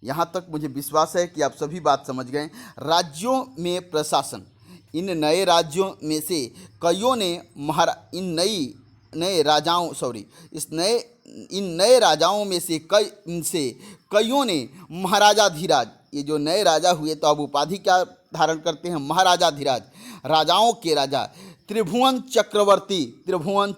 यहाँ तक मुझे विश्वास है कि आप सभी बात समझ गए। राज्यों में प्रशासन, इन नए राज्यों में से कईयों ने इन नए राजाओं में से कईयों ने महाराजाधिराज, ये जो नए राजा हुए तो अब उपाधि क्या धारण करते हैं? महाराजाधिराज, राजाओं के राजा, त्रिभुवन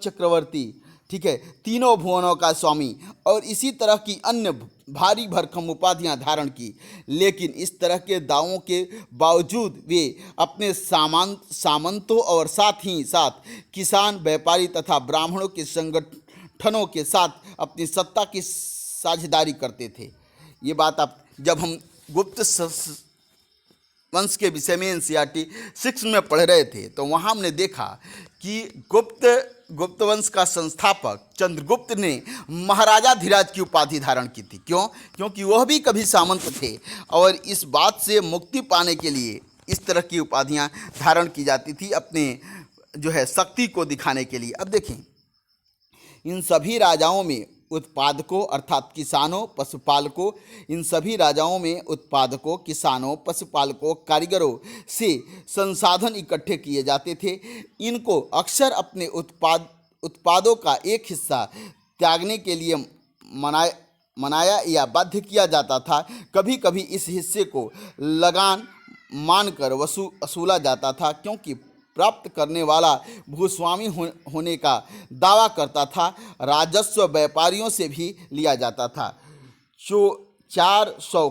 चक्रवर्ती, ठीक है, तीनों भुवनों का स्वामी और इसी तरह की अन्य भारी भरकम उपाधियां धारण की। लेकिन इस तरह के दावों के बावजूद वे अपने सामंतों और साथ ही साथ किसान, व्यापारी तथा ब्राह्मणों के संगठनों के साथ अपनी सत्ता की साझेदारी करते थे। ये बात आप जब हम गुप्त वंश के विषय में NCERT 6 में पढ़ रहे थे तो वहाँ हमने देखा कि गुप्त वंश का संस्थापक चंद्रगुप्त ने महाराजाधिराज की उपाधि धारण की थी। क्यों? क्योंकि वह भी कभी सामंत थे और इस बात से मुक्ति पाने के लिए इस तरह की उपाधियां धारण की जाती थी, अपने जो है शक्ति को दिखाने के लिए। अब देखें, इन सभी राजाओं में उत्पादकों अर्थात किसानों, पशुपालकों, इन सभी राजाओं में उत्पादकों, किसानों, पशुपालकों, कारीगरों से संसाधन इकट्ठे किए जाते थे। इनको अक्सर अपने उत्पादों का एक हिस्सा त्यागने के लिए मनाया या बाध्य किया जाता था। कभी कभी इस हिस्से को लगान मानकर वसूला जाता था, क्योंकि प्राप्त करने वाला भूस्वामी होने का दावा करता था। राजस्व व्यापारियों से भी लिया जाता था। 400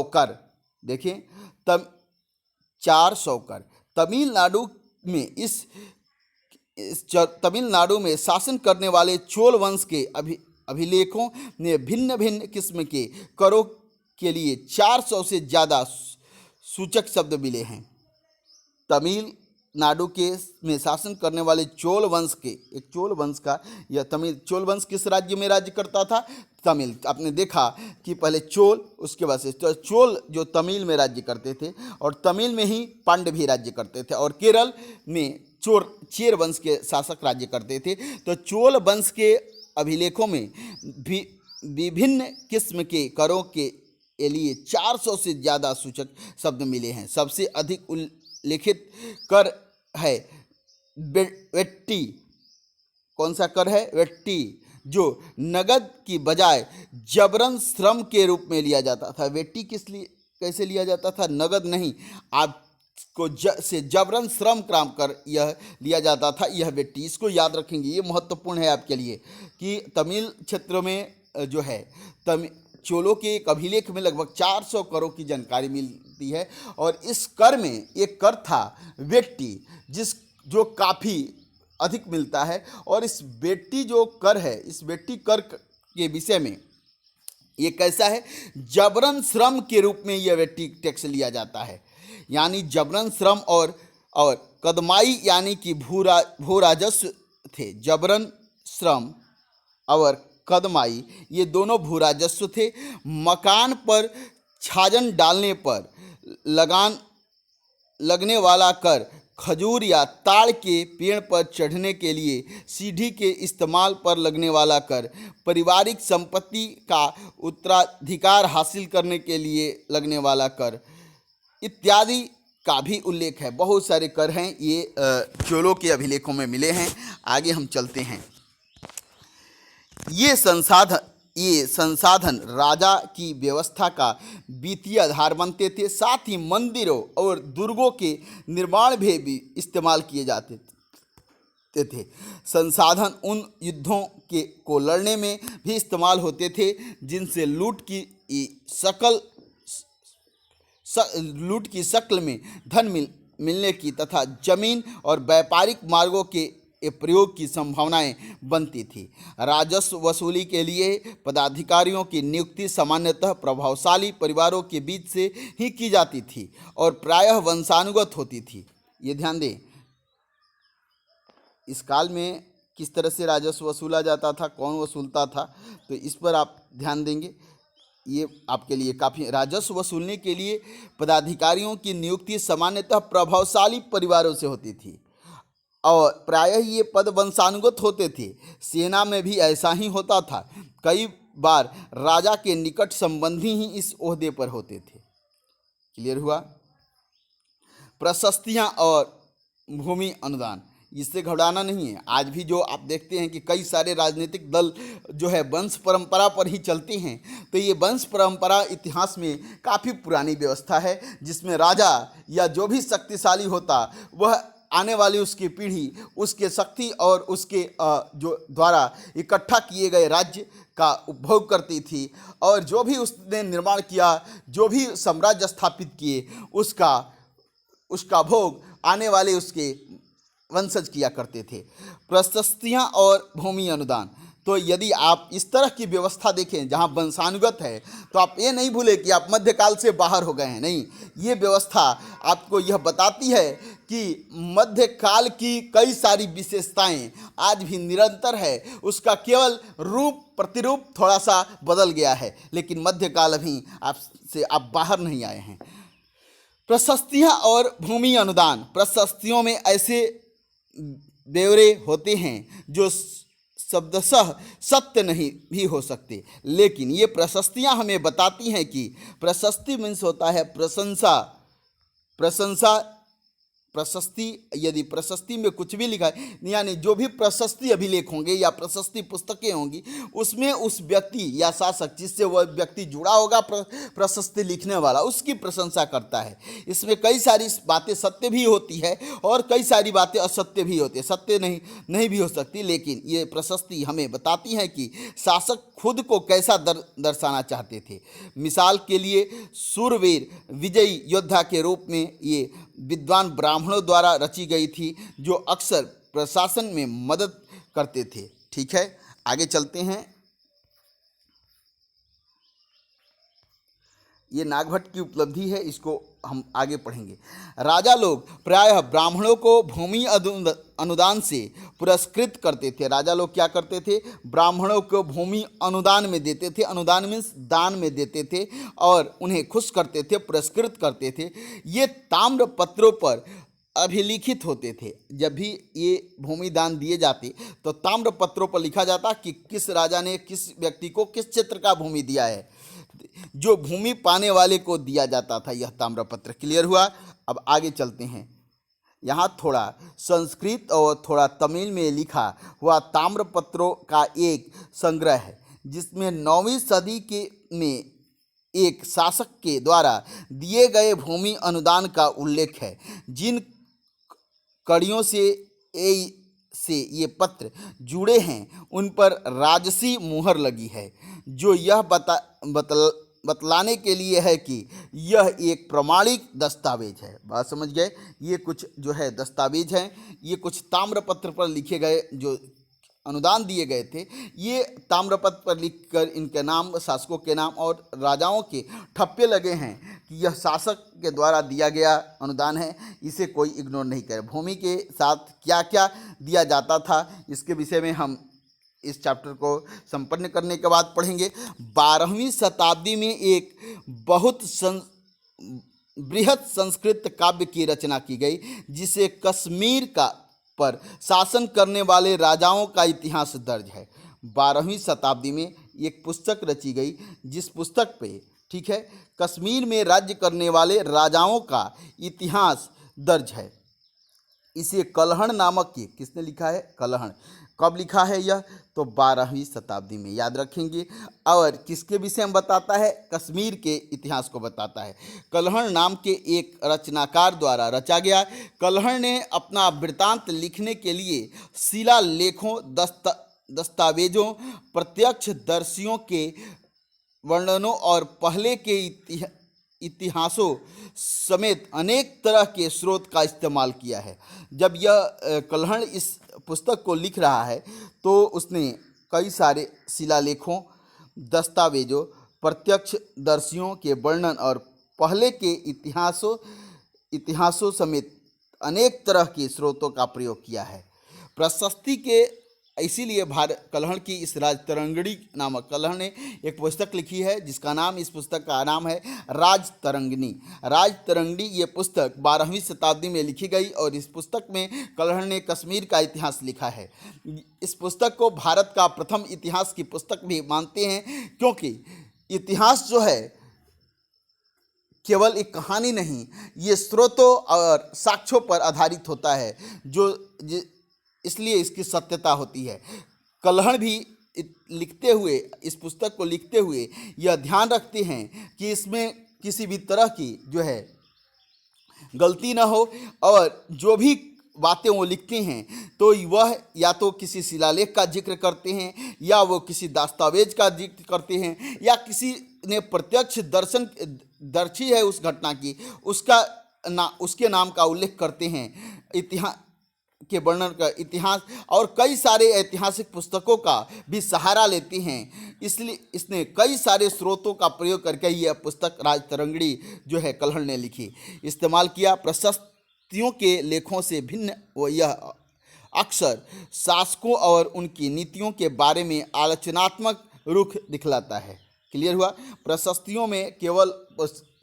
कर, देखें, 400 कर। तमिलनाडु में शासन करने वाले चोल वंश के अभिलेखों ने भिन्न भिन्न किस्म के करों के लिए 400 से ज़्यादा सूचक शब्द मिले हैं। तमिलनाडु में शासन करने वाले चोल वंश का यह चोल वंश किस राज्य में राज्य करता था? तमिल। आपने देखा कि पहले चोल, उसके बाद से तो चोल जो तमिल में राज्य करते थे और तमिल में ही पांड्य भी राज्य करते थे और केरल में चेर वंश के शासक राज्य करते थे। तो चोल वंश के अभिलेखों में भी विभिन्न किस्म के करों के लिए 400 से ज़्यादा सूचक शब्द मिले हैं। सबसे अधिक उल्लेखित कर है वेट्टी। कौन सा कर है? वेट्टी, जो नगद की बजाय जबरन श्रम के रूप में लिया जाता था। वेट्टी कैसे लिया जाता था? नगद नहीं, आपको से जबरन श्रम काम कर यह लिया जाता था, यह वेट्टी। इसको याद रखेंगे, ये महत्वपूर्ण है आपके लिए कि तमिल क्षेत्र में जो है चोलों के एक अभिलेख में लगभग 400 करों की जानकारी मिलती है। और इस कर में एक कर था वेट्टी, जो काफ़ी अधिक मिलता है। और इस वेट्टी जो कर है, इस वेट्टी कर के विषय में ये कैसा है? जबरन श्रम के रूप में यह वेट्टी टैक्स लिया जाता है। यानी जबरन श्रम और कदमाई यानी कि भू राजस्व थे। जबरन श्रम और कदमाई ये दोनों भू राजस्व थे। मकान पर छाजन डालने पर लगने वाला कर, खजूर या ताड़ के पेड़ पर चढ़ने के लिए सीढ़ी के इस्तेमाल पर लगने वाला कर, पारिवारिक संपत्ति का उत्तराधिकार हासिल करने के लिए लगने वाला कर इत्यादि का भी उल्लेख है। बहुत सारे कर हैं, ये चोलों के अभिलेखों में मिले हैं। आगे हम चलते हैं। ये संसाधन राजा की व्यवस्था का वित्तीय आधार बनते थे। साथ ही मंदिरों और दुर्गों के निर्माण में भी इस्तेमाल किए जाते थे। थे। संसाधन उन युद्धों के को लड़ने में भी इस्तेमाल होते थे जिनसे लूट की शक्ल में धन मिलने की तथा जमीन और व्यापारिक मार्गों के प्रयोग की संभावनाएं बनती थी। राजस्व वसूली के लिए पदाधिकारियों की नियुक्ति सामान्यतः प्रभावशाली परिवारों के बीच से ही की जाती थी और प्रायः वंशानुगत होती थी। ये ध्यान दें, इस काल में किस तरह से राजस्व वसूला जाता था, कौन वसूलता था, तो इस पर आप ध्यान देंगे। ये आपके लिए काफ़ी, राजस्व वसूलने के लिए पदाधिकारियों की नियुक्ति सामान्यतः प्रभावशाली परिवारों से होती थी और प्रायः ये पद वंशानुगत होते थे। सेना में भी ऐसा ही होता था। कई बार राजा के निकट संबंधी ही इस ओहदे पर होते थे। क्लियर हुआ? प्रशस्तियाँ और भूमि अनुदान, इससे घबराना नहीं है। आज भी जो आप देखते हैं कि कई सारे राजनीतिक दल जो है वंश परंपरा पर ही चलते हैं, तो ये वंश परंपरा इतिहास में काफ़ी पुरानी व्यवस्था है जिसमें राजा या जो भी शक्तिशाली होता वह आने वाली उसकी पीढ़ी उसके शक्ति और उसके जो द्वारा इकट्ठा किए गए राज्य का उपभोग करती थी और जो भी उसने निर्माण किया, जो भी साम्राज्य स्थापित किए, उसका भोग आने वाले उसके वंशज किया करते थे। प्रशस्तियाँ और भूमि अनुदान, तो यदि आप इस तरह की व्यवस्था देखें जहाँ वंशानुगत है, तो आप ये नहीं भूलें कि आप मध्यकाल से बाहर हो गए हैं। नहीं, ये व्यवस्था आपको यह बताती है कि मध्यकाल की कई सारी विशेषताएं आज भी निरंतर है। उसका केवल रूप प्रतिरूप थोड़ा सा बदल गया है, लेकिन मध्यकाल अभी आप बाहर नहीं आए हैं। प्रशस्तियाँ और भूमि अनुदान, प्रशस्तियों में ऐसे ब्यौरे होते हैं जो शब्दशः सत्य नहीं भी हो सकते, लेकिन ये प्रशस्तियाँ हमें बताती हैं कि प्रशस्ति मीन्स होता है प्रशंसा। प्रशस्ति, यदि प्रशस्ति में कुछ भी लिखा है, यानी जो भी प्रशस्ति अभिलेख होंगे या प्रशस्ति पुस्तकें होंगी, उसमें उस व्यक्ति या शासक जिससे वह व्यक्ति जुड़ा होगा प्रशस्ति लिखने वाला, उसकी प्रशंसा करता है। इसमें कई सारी बातें सत्य भी होती है और कई सारी बातें असत्य भी होती है, सत्य नहीं भी हो सकती, लेकिन ये प्रशस्ति हमें बताती है कि शासक खुद को कैसा दर्शाना चाहते थे। मिसाल के लिए सूरवीर विजयी योद्धा के रूप में ये विद्वान ब्राह्मणों द्वारा रची गई थी जो अक्सर प्रशासन में मदद करते थे। ठीक है, आगे चलते हैं। ये नागभट्ट की उपलब्धि है, इसको हम आगे पढ़ेंगे। राजा लोग प्रायः ब्राह्मणों को भूमि अनुदान से पुरस्कृत करते थे। राजा लोग क्या करते थे? ब्राह्मणों को भूमि अनुदान में देते थे। अनुदान मीन्स दान में देते थे और उन्हें खुश करते थे, पुरस्कृत करते थे। ये ताम्र पत्रों पर अभिलिखित होते थे। जब भी ये भूमि दान दिए जाते तो ताम्र पत्रों पर लिखा जाता कि किस राजा ने किस व्यक्ति को किस क्षेत्र का भूमि दिया है। जो भूमि पाने वाले को दिया जाता था यह ताम्रपत्र। क्लियर हुआ? अब आगे चलते हैं। यहाँ थोड़ा संस्कृत और थोड़ा तमिल में लिखा हुआ ताम्रपत्रों का एक संग्रह है जिसमें 9वीं सदी में एक शासक के द्वारा दिए गए भूमि अनुदान का उल्लेख है। जिन कड़ियों से ये पत्र जुड़े हैं उन पर राजसी मुहर लगी है, जो यह बतलाने के लिए है कि यह एक प्रमाणिक दस्तावेज है। बात समझ गए? ये कुछ जो है दस्तावेज हैं, ये कुछ ताम्रपत्र पर लिखे गए जो अनुदान दिए गए थे, ये ताम्रपत्र पर लिखकर इनके नाम, शासकों के नाम और राजाओं के ठप्पे लगे हैं कि यह शासक के द्वारा दिया गया अनुदान है, इसे कोई इग्नोर नहीं करे। भूमि के साथ क्या क्या दिया जाता था इसके विषय में हम इस चैप्टर को संपन्न करने के बाद पढ़ेंगे। 12वीं शताब्दी में एक बहुत बृहत संस्कृत काव्य की रचना की गई जिसे कश्मीर पर शासन करने वाले राजाओं का इतिहास दर्ज है। 12वीं शताब्दी में एक पुस्तक रची गई जिस पुस्तक पे, ठीक है, कश्मीर में राज्य करने वाले राजाओं का इतिहास दर्ज है। इसे कलहण नामक के, किसने लिखा है? कलहण। कब लिखा है यह? तो 12वीं शताब्दी में, याद रखेंगे। और किसके विषय में बताता है? कश्मीर के इतिहास को बताता है। कलहण नाम के एक रचनाकार द्वारा रचा गया। कलहण ने अपना वृत्तांत लिखने के लिए शिलालेखों, दस्तावेजों, प्रत्यक्षदर्शियों के वर्णनों और पहले के इतिहासों समेत अनेक तरह के स्रोत का इस्तेमाल किया है। जब यह कलहण इस पुस्तक को लिख रहा है तो उसने कई सारे शिलालेखों, दस्तावेजों, प्रत्यक्षदर्शियों के वर्णन और पहले के इतिहासों समेत अनेक तरह के स्रोतों का प्रयोग किया है। प्रशस्ति के इसीलिए कलहण की इस राजतरंगिणी नामक, कलहण ने एक पुस्तक लिखी है जिसका नाम, इस पुस्तक का नाम है राजतरंगिणी। राजतरंगिणी ये पुस्तक 12वीं शताब्दी में लिखी गई और इस पुस्तक में कलहण ने कश्मीर का इतिहास लिखा है। इस पुस्तक को भारत का प्रथम इतिहास की पुस्तक भी मानते हैं, क्योंकि इतिहास जो है केवल एक कहानी नहीं, ये स्रोतों और साक्ष्यों पर आधारित होता है, इसलिए इसकी सत्यता होती है। कलहण भी लिखते हुए, इस पुस्तक को लिखते हुए यह ध्यान रखते हैं कि इसमें किसी भी तरह की जो है गलती ना हो, और जो भी बातें वो लिखते हैं तो वह या तो किसी शिलालेख का जिक्र करते हैं, या वो किसी दस्तावेज का जिक्र करते हैं, या किसी ने प्रत्यक्ष दर्शी है उस घटना की, उसके नाम का उल्लेख करते हैं, इतिहास के वर्णन का, इतिहास और कई सारे ऐतिहासिक पुस्तकों का भी सहारा लेते हैं। इसलिए इसने कई सारे स्रोतों का प्रयोग करके यह पुस्तक राजतरंगिणी जो है कलहण ने लिखी, इस्तेमाल किया। प्रशस्तियों के लेखों से भिन्न वो यह अक्सर शासकों और उनकी नीतियों के बारे में आलोचनात्मक रुख दिखलाता है। क्लियर हुआ? प्रशस्तियों में केवल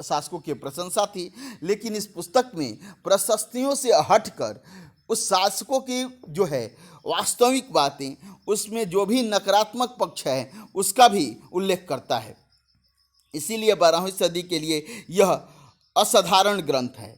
शासकों की प्रशंसा थी, लेकिन इस पुस्तक में प्रशस्तियों से हटकर उस शासकों की जो है वास्तविक बातें, उसमें जो भी नकारात्मक पक्ष है उसका भी उल्लेख करता है। इसीलिए 12वीं सदी के लिए यह असाधारण ग्रंथ है।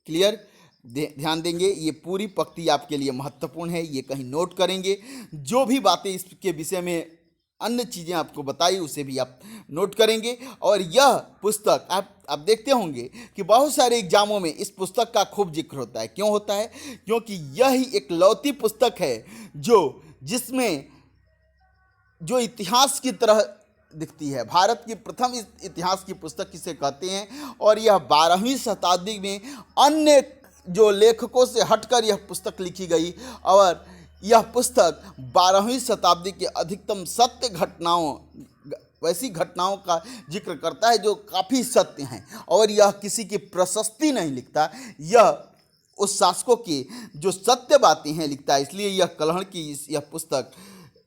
क्लियर? ध्यान देंगे, ये पूरी पंक्ति आपके लिए महत्वपूर्ण है, ये कहीं नोट करेंगे। जो भी बातें इसके विषय में अन्य चीज़ें आपको बताई उसे भी आप नोट करेंगे। और यह पुस्तक आप देखते होंगे कि बहुत सारे एग्जामों में इस पुस्तक का खूब जिक्र होता है। क्यों होता है? क्योंकि यह ही एक लौती पुस्तक है जिसमें जो इतिहास की तरह दिखती है। भारत की प्रथम इतिहास की पुस्तक किसे कहते हैं, और यह 12वीं शताब्दी में अन्य जो लेखकों से हटकर यह पुस्तक लिखी गई, और यह पुस्तक 12वीं शताब्दी के अधिकतम सत्य घटनाओं, वैसी घटनाओं का जिक्र करता है जो काफ़ी सत्य हैं, और यह किसी की प्रशस्ति नहीं लिखता, यह उस शासकों की जो सत्य बातें हैं लिखता है। इसलिए यह कलहण की यह पुस्तक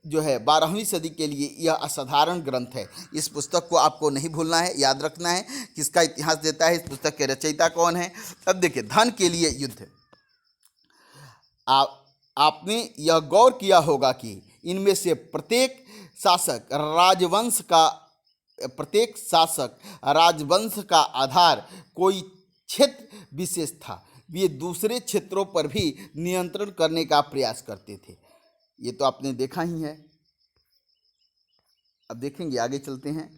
जो है 12वीं सदी के लिए यह असाधारण ग्रंथ है। इस पुस्तक को आपको नहीं भूलना है, याद रखना है। किसका इतिहास देता है, इस पुस्तक के रचयिता कौन है। अब देखिए, धन के लिए युद्ध। आपने यह गौर किया होगा कि इनमें से प्रत्येक राजवंश का आधार कोई क्षेत्र विशेष था। वे दूसरे क्षेत्रों पर भी नियंत्रण करने का प्रयास करते थे। ये तो आपने देखा ही है। अब देखेंगे, आगे चलते हैं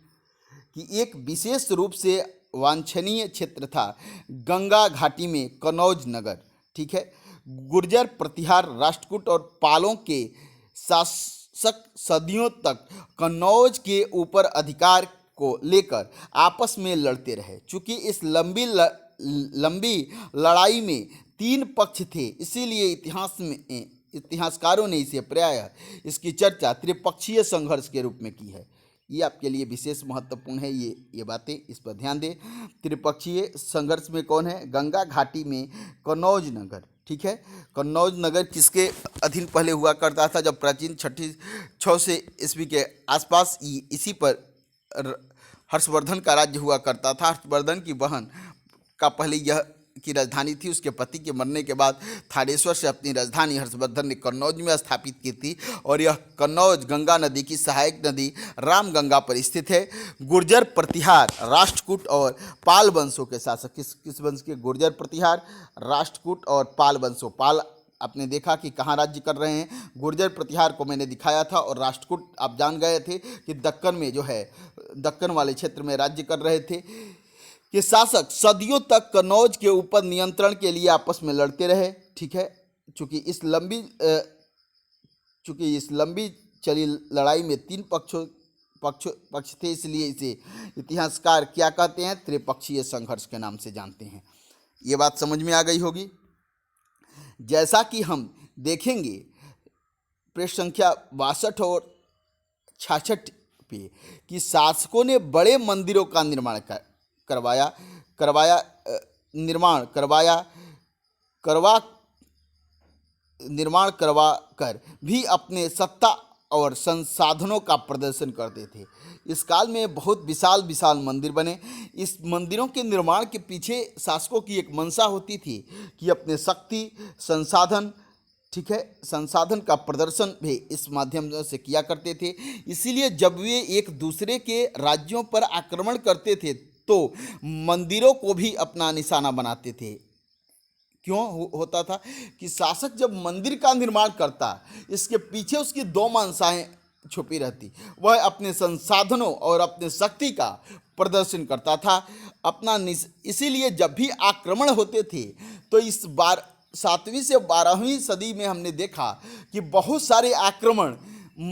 कि एक विशेष रूप से वांछनीय क्षेत्र था गंगा घाटी में कनौज नगर। ठीक है, गुर्जर, प्रतिहार, राष्ट्रकूट और पालों के शासक सदियों तक कन्नौज के ऊपर अधिकार को लेकर आपस में लड़ते रहे। चूँकि इस लंबी लड़ाई में 3 पक्ष थे, इसीलिए इतिहासकारों ने इसे प्रायः इसकी चर्चा त्रिपक्षीय संघर्ष के रूप में की है। ये आपके लिए विशेष महत्वपूर्ण है, ये बातें, इस पर ध्यान दें। त्रिपक्षीय संघर्ष में कौन है? गंगा घाटी में कन्नौज नगर। ठीक है, कन्नौज नगर किसके अधीन पहले हुआ करता था? जब प्राचीन 600 ईस्वी के आसपास इसी पर हर्षवर्धन का राज्य हुआ करता था। हर्षवर्धन की बहन का पहले यह की राजधानी थी। उसके पति के मरने के बाद थानेश्वर से अपनी राजधानी हर्षवर्धन ने कन्नौज में स्थापित की थी और यह कन्नौज गंगा नदी की सहायक नदी रामगंगा पर स्थित है। गुर्जर प्रतिहार, राष्ट्रकूट और पाल वंशों के शासक, किस वंश के? गुर्जर प्रतिहार, राष्ट्रकूट और पाल वंशों। पाल आपने देखा कि कहाँ राज्य कर रहे हैं, गुर्जर प्रतिहार को मैंने दिखाया था, और राष्ट्रकूट आप जान गए थे कि दक्कन में जो है, दक्कन वाले क्षेत्र में राज्य कर रहे थे। कि शासक सदियों तक कन्नौज के ऊपर नियंत्रण के लिए आपस में लड़ते रहे। ठीक है, चूंकि इस लंबी चली लड़ाई में 3 पक्ष थे, इसलिए इसे इतिहासकार क्या कहते हैं? त्रिपक्षीय संघर्ष के नाम से जानते हैं। ये बात समझ में आ गई होगी। जैसा कि हम देखेंगे पृष्ठ संख्या 62 और 66 पे कि शासकों ने बड़े मंदिरों का निर्माण करवा कर भी अपने सत्ता और संसाधनों का प्रदर्शन करते थे। इस काल में बहुत विशाल विशाल मंदिर बने। इस मंदिरों के निर्माण के पीछे शासकों की एक मंशा होती थी कि अपने शक्ति, संसाधन, ठीक है, संसाधन का प्रदर्शन भी इस माध्यम से किया करते थे। इसीलिए जब वे एक दूसरे के राज्यों पर आक्रमण करते थे तो मंदिरों को भी अपना निशाना बनाते थे। क्यों होता था कि शासक जब मंदिर का निर्माण करता, इसके पीछे उसकी 2 मंशाएं छुपी रहती। वह अपने संसाधनों और अपने शक्ति का प्रदर्शन करता था इसीलिए जब भी आक्रमण होते थे तो इस बार 7वीं से 12वीं सदी में हमने देखा कि बहुत सारे आक्रमण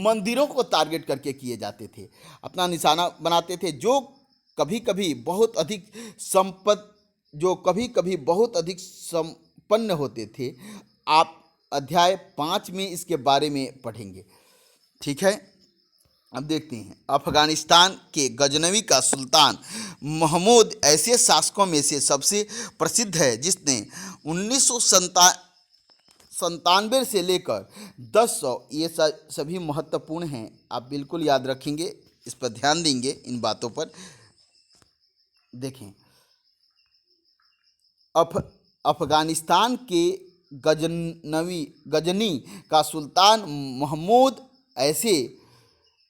मंदिरों को टारगेट करके किए जाते थे, अपना निशाना बनाते थे, जो कभी कभी बहुत अधिक संपन्न होते थे। आप अध्याय 5 में इसके बारे में पढ़ेंगे। ठीक है, अब देखते हैं। अफगानिस्तान के गजनवी का सुल्तान महमूद ऐसे शासकों में से सबसे प्रसिद्ध है जिसने 1997 से लेकर 1000, ये सभी महत्वपूर्ण हैं, आप बिल्कुल याद रखेंगे, इस पर ध्यान देंगे, इन बातों पर देखें। अफगानिस्तान के गजनी का सुल्तान महमूद ऐसे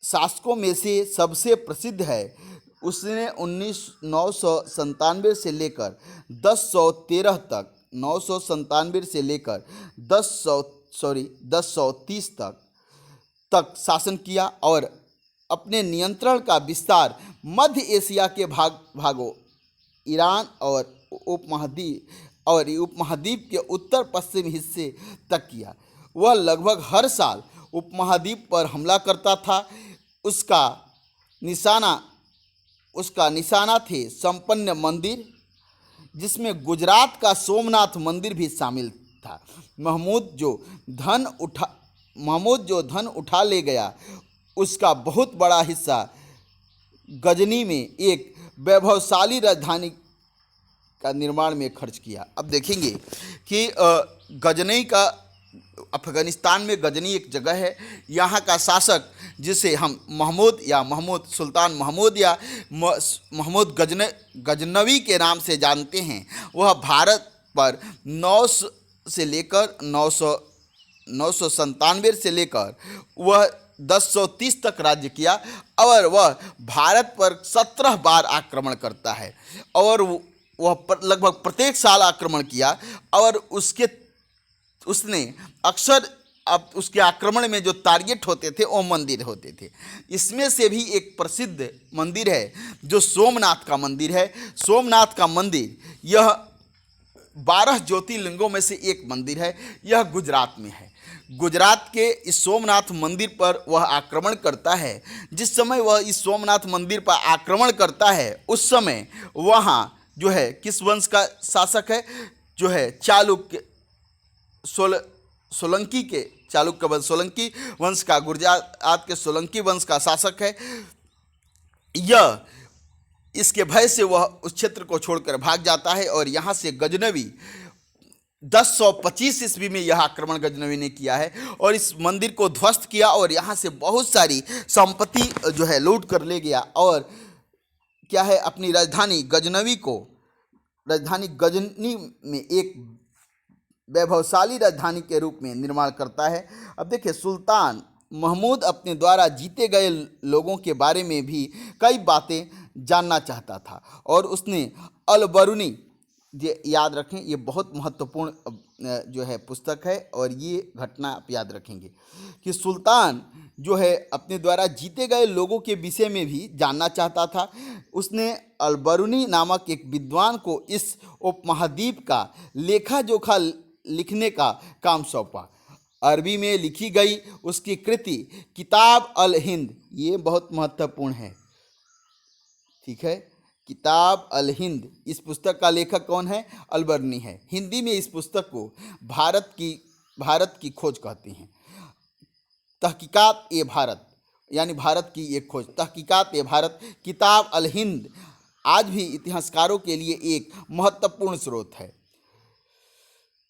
शासकों में से सबसे प्रसिद्ध है। उसने 997 से लेकर 1013 तक 997 से लेकर 1030 तक शासन किया और अपने नियंत्रण का विस्तार मध्य एशिया के भागों, ईरान और उपमहाद्वीप के उत्तर पश्चिम हिस्से तक किया। वह लगभग हर साल उपमहाद्वीप पर हमला करता था। उसका निशाना थे संपन्न मंदिर, जिसमें गुजरात का सोमनाथ मंदिर भी शामिल था। महमूद जो धन उठा ले गया, उसका बहुत बड़ा हिस्सा गजनी में एक वैभवशाली राजधानी का निर्माण में खर्च किया। अब देखेंगे कि गजनी का, अफगानिस्तान में गजनी एक जगह है, यहाँ का शासक जिसे हम सुल्तान महमूद या महमूद गजनवी के नाम से जानते हैं, वह भारत पर 997 से लेकर वह 1030 तक राज्य किया और वह भारत पर 17 बार आक्रमण करता है और वह लगभग प्रत्येक साल आक्रमण किया और उसने अक्सर उसके आक्रमण में जो टारगेट होते थे वो मंदिर होते थे। इसमें से भी एक प्रसिद्ध मंदिर है जो सोमनाथ का मंदिर है। सोमनाथ का मंदिर यह 12 ज्योतिर्लिंगों में से एक मंदिर है। यह गुजरात में है। गुजरात के इस सोमनाथ मंदिर पर वह आक्रमण करता है। जिस समय वह इस सोमनाथ मंदिर पर आक्रमण करता है उस समय वहाँ जो है किस वंश का शासक है, जो है चालुक्य सोलंकी वंश का, गुजरात के सोलंकी वंश का शासक है। यह इसके भय से वह उस क्षेत्र को छोड़कर भाग जाता है और यहाँ से गजनवी 1025 ईस्वी में यह आक्रमण गजनवी ने किया है और इस मंदिर को ध्वस्त किया और यहाँ से बहुत सारी संपत्ति जो है लूट कर ले गया और क्या है अपनी राजधानी गजनवी को राजधानी गजनी में एक वैभवशाली राजधानी के रूप में निर्माण करता है। अब देखिए, सुल्तान महमूद अपने द्वारा जीते गए लोगों के बारे में भी कई बातें जानना चाहता था और उसने अल बरूनी, ये याद रखें, ये बहुत महत्वपूर्ण जो है पुस्तक है और ये घटना आप याद रखेंगे कि सुल्तान जो है अपने द्वारा जीते गए लोगों के विषय में भी जानना चाहता था। उसने अल बरूनी नामक एक विद्वान को इस उपमहाद्वीप का लेखा जोखा लिखने का काम सौंपा। अरबी में लिखी गई उसकी कृति किताब अल हिंद, ये बहुत महत्वपूर्ण है, ठीक है। किताब अल हिंद, इस पुस्तक का लेखक कौन है? अल बरूनी है। हिंदी में इस पुस्तक को भारत की खोज कहते हैं। तहकीकात ए भारत, यानी भारत की एक खोज, तहकीकात ए भारत, किताब अल हिंद आज भी इतिहासकारों के लिए एक महत्वपूर्ण स्रोत है,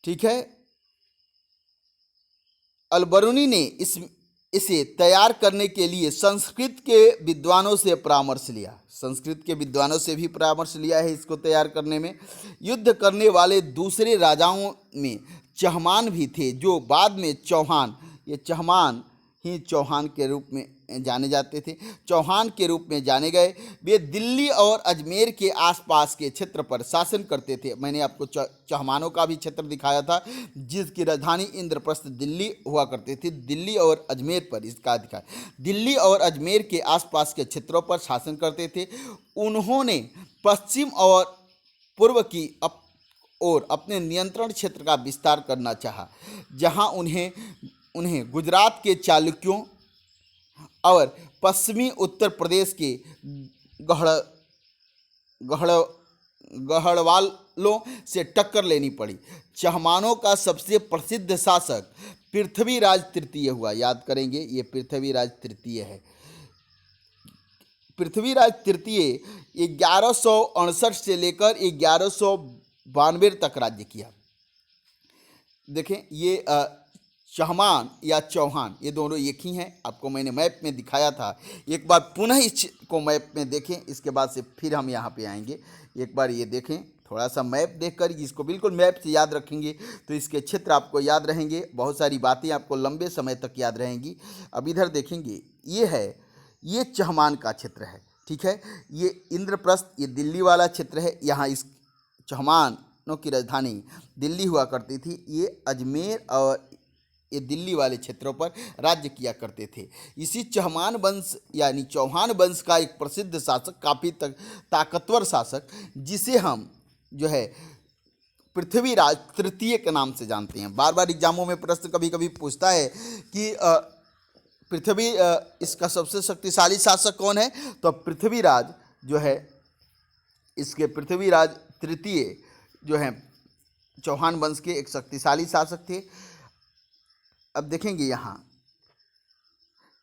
ठीक है। अल बरूनी ने इसे तैयार करने के लिए संस्कृत के विद्वानों से परामर्श लिया। संस्कृत के विद्वानों से भी परामर्श लिया है इसको तैयार करने में। युद्ध करने वाले दूसरे राजाओं में चहमान भी थे, जो बाद में चौहान, ये चहमान ही चौहान के रूप में जाने जाते थे, चौहान के रूप में जाने गए। वे दिल्ली और अजमेर के आसपास के क्षेत्र पर शासन करते थे। मैंने आपको चहमानों का भी क्षेत्र दिखाया था, जिसकी राजधानी इंद्रप्रस्थ दिल्ली हुआ करती थी। दिल्ली और अजमेर पर इसका अधिकार, दिल्ली और अजमेर के आसपास के क्षेत्रों पर शासन करते थे। उन्होंने पश्चिम और पूर्व की ओर अपने नियंत्रण क्षेत्र का विस्तार करना चाहा, जहां उन्हें गुजरात के चालुक्यों और पश्चिमी उत्तर प्रदेश के गढ़वालों से टक्कर लेनी पड़ी। चहमानों का सबसे प्रसिद्ध शासक पृथ्वीराज तृतीय हुआ, याद करेंगे, ये पृथ्वीराज तृतीय है। पृथ्वीराज तृतीय 1168 से लेकर 1192 तक राज्य किया। देखें, ये चहमान या चौहान, ये दोनों एक ही हैं। आपको मैंने मैप में दिखाया था, एक बार पुनः इसको मैप में देखें, इसके बाद से फिर हम यहाँ पे आएंगे। एक बार ये देखें, थोड़ा सा मैप देखकर इसको बिल्कुल मैप से याद रखेंगे तो इसके क्षेत्र आपको याद रहेंगे, बहुत सारी बातें आपको लंबे समय तक याद रहेंगी। अब इधर देखेंगे, ये है, ये चहमान का क्षेत्र है, ठीक है। ये इंद्रप्रस्थ, ये दिल्ली वाला क्षेत्र है। यहाँ इस चहमानों की राजधानी दिल्ली हुआ करती थी। ये अजमेर और ये दिल्ली वाले क्षेत्रों पर राज्य किया करते थे। इसी चहमान वंश यानी चौहान वंश का एक प्रसिद्ध शासक, काफ़ी ताकतवर शासक, जिसे हम जो है पृथ्वीराज तृतीय के नाम से जानते हैं। बार बार एग्जामों में प्रश्न कभी कभी पूछता है कि इसका सबसे शक्तिशाली शासक कौन है, तो पृथ्वीराज जो है, इसके पृथ्वीराज तृतीय जो है चौहान वंश के एक शक्तिशाली शासक थे। अब देखेंगे यहाँ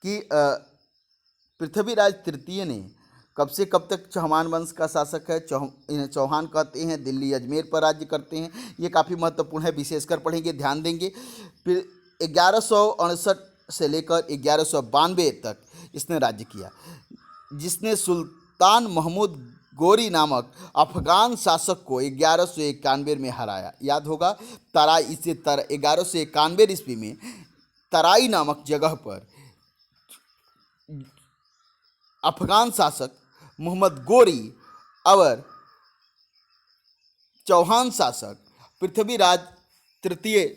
कि पृथ्वीराज तृतीय ने कब से कब तक चौहान वंश का शासक है। इन्हें चौहान कहते हैं, दिल्ली अजमेर पर राज्य करते हैं। ये काफ़ी महत्वपूर्ण है, विशेषकर पढ़ेंगे, ध्यान देंगे। फिर 1168 से लेकर 1192 तक इसने राज्य किया, जिसने सुल्तान महमूद गोरी नामक अफगान शासक को 1191 में हराया। याद होगा, तराई, इसे 1191 ईस्वी में तराई नामक जगह पर अफगान शासक मोहम्मद गोरी और चौहान शासक पृथ्वीराज तृतीय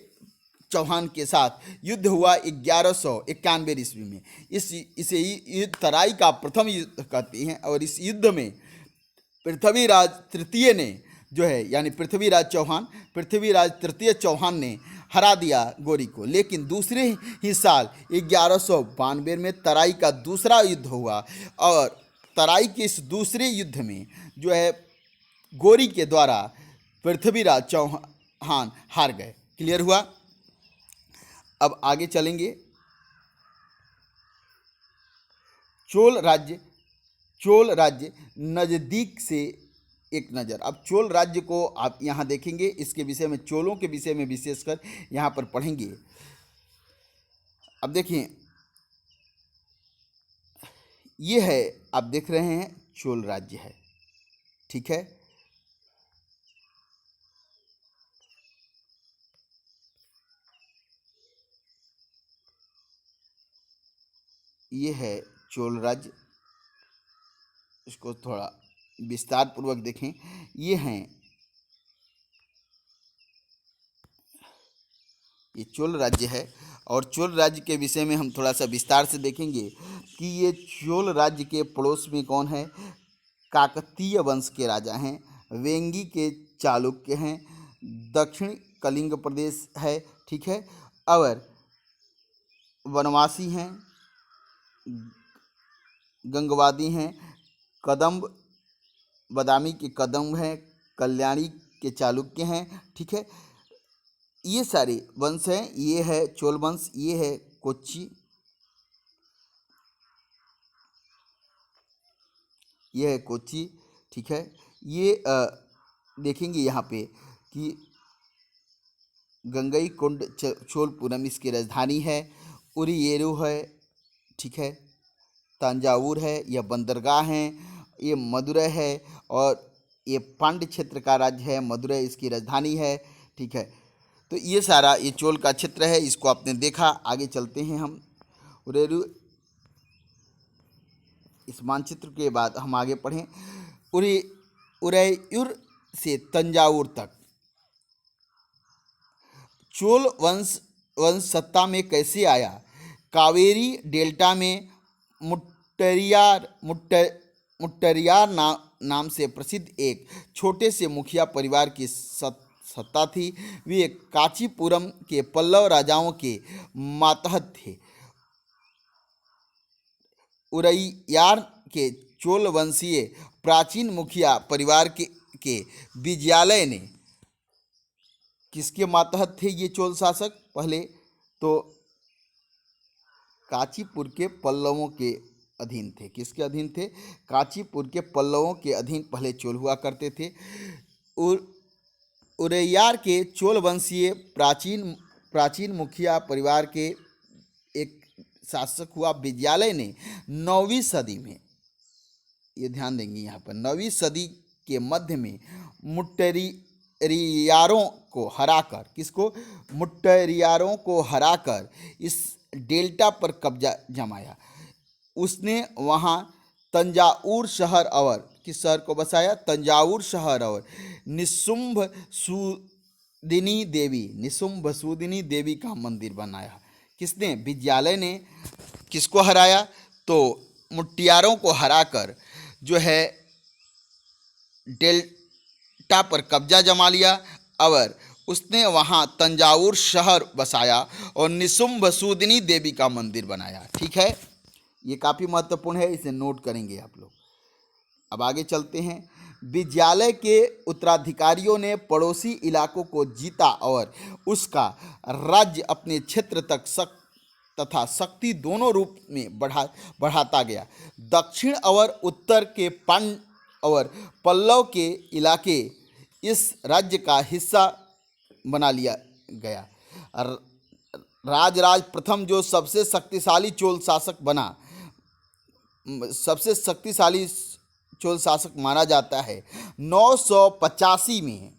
चौहान के साथ युद्ध हुआ 1191 ईस्वी में। इसे युद्ध तराई का प्रथम युद्ध कहते हैं और इस युद्ध में पृथ्वीराज तृतीय ने जो है, यानी पृथ्वीराज तृतीय चौहान ने हरा दिया गोरी को। लेकिन दूसरे ही साल 1192 में तराई का दूसरा युद्ध हुआ और तराई के इस दूसरे युद्ध में जो है गोरी के द्वारा पृथ्वीराज चौहान हार गए। क्लियर हुआ? अब आगे चलेंगे। चोल राज्य नज़दीक से एक नज़र। अब चोल राज्य को आप यहाँ देखेंगे, इसके विषय में, चोलों के विषय में विशेषकर यहाँ पर पढ़ेंगे। अब देखिए, ये है, आप देख रहे हैं, चोल राज्य है, ठीक है। ये है चोल राज्य, इसको थोड़ा विस्तार पूर्वक देखें। ये हैं, ये चोल राज्य है, और चोल राज्य के विषय में हम थोड़ा सा विस्तार से देखेंगे कि ये चोल राज्य के पड़ोस में कौन है। काकतीय वंश के राजा हैं, वेंगी के चालुक्य हैं, दक्षिण कलिंग प्रदेश है, ठीक है, और वनवासी हैं, गंगवादी हैं, कदम्ब बदामी के कदम्ब हैं, कल्याणी के चालुक्य हैं, ठीक है। ये सारे वंश हैं। ये है चोल वंश, ये है कोच्चि, ये है कोच्चि, ठीक है। ये देखेंगे यहाँ पे कि गंगईकोंड चोलपुरम इसकी राजधानी है, उरियेरू है, ठीक है, तंजावुर है, यह बंदरगाह हैं, ये मदुरै है, और ये पांड्य क्षेत्र का राज्य है, मदुरै इसकी राजधानी है, ठीक है। तो ये सारा ये चोल का क्षेत्र है, इसको आपने देखा। आगे चलते हैं हम उरेरू, इस मानचित्र के बाद हम आगे पढ़ें। उरैयूर से तंजावुर तक चोल वंश सत्ता में कैसे आया। कावेरी डेल्टा में मुट्टरियार नाम से प्रसिद्ध एक छोटे से मुखिया परिवार की सत्ता थी। वे कांचीपुरम के पल्लव राजाओं के मातहत थे। उरैयार के चोल वंशीय प्राचीन मुखिया परिवार के विजयालय ने किसके मातहत थे ये चोल शासक। पहले तो कांचीपुर के पल्लवों के अधीन थे। किसके अधीन थे? कांचीपुर के पल्लवों के अधीन पहले चोल हुआ करते थे। उरैयार के चोल वंशीय प्राचीन मुखिया परिवार के एक शासक हुआ विजयालय ने 9वीं सदी में, ये ध्यान देंगे यहाँ पर, 9वीं सदी के मध्य में मुट्टरियारों को हराकर, किसको? मुट्टरियारों को हराकर इस डेल्टा पर कब्जा जमाया। उसने वहाँ तंजावुर शहर और किस शहर को बसाया? तंजावुर शहर और निशुंभ सूदिनी देवी का मंदिर बनाया। किसने? विजयालय ने। किसको हराया? तो मुट्टियारों को हराकर जो है डेल्टा पर कब्जा जमा लिया और उसने वहाँ तंजावुर शहर बसाया और निशुंभ सूदिनी देवी का मंदिर बनाया। ठीक है, ये काफ़ी महत्वपूर्ण है, इसे नोट करेंगे आप लोग। अब आगे चलते हैं। विजयालय के उत्तराधिकारियों ने पड़ोसी इलाकों को जीता और उसका राज्य अपने क्षेत्र तक तथा शक्ति दोनों रूप में बढ़ाता गया। दक्षिण और उत्तर के पांड्य और पल्लव के इलाके इस राज्य का हिस्सा बना लिया गया। राजराज प्रथम जो सबसे शक्तिशाली चोल शासक बना, सबसे शक्तिशाली चोल शासक माना जाता है। 985 में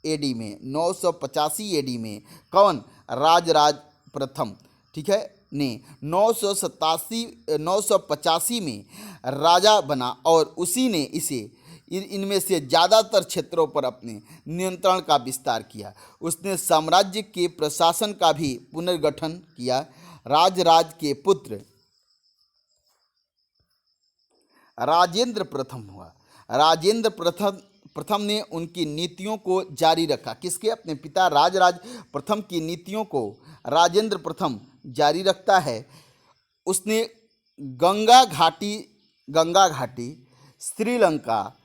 एडी में, 985 एडी में कौन? राजराज प्रथम, ठीक है, ने 985 में राजा बना और उसी ने इनमें से ज़्यादातर क्षेत्रों पर अपने नियंत्रण का विस्तार किया। उसने साम्राज्य के प्रशासन का भी पुनर्गठन किया। राजराज के पुत्र राजेंद्र प्रथम हुआ। राजेंद्र प्रथम ने उनकी नीतियों को जारी रखा। किसके? अपने पिता राजराज प्रथम की नीतियों को राजेंद्र प्रथम जारी रखता है। उसने गंगा घाटी, श्रीलंका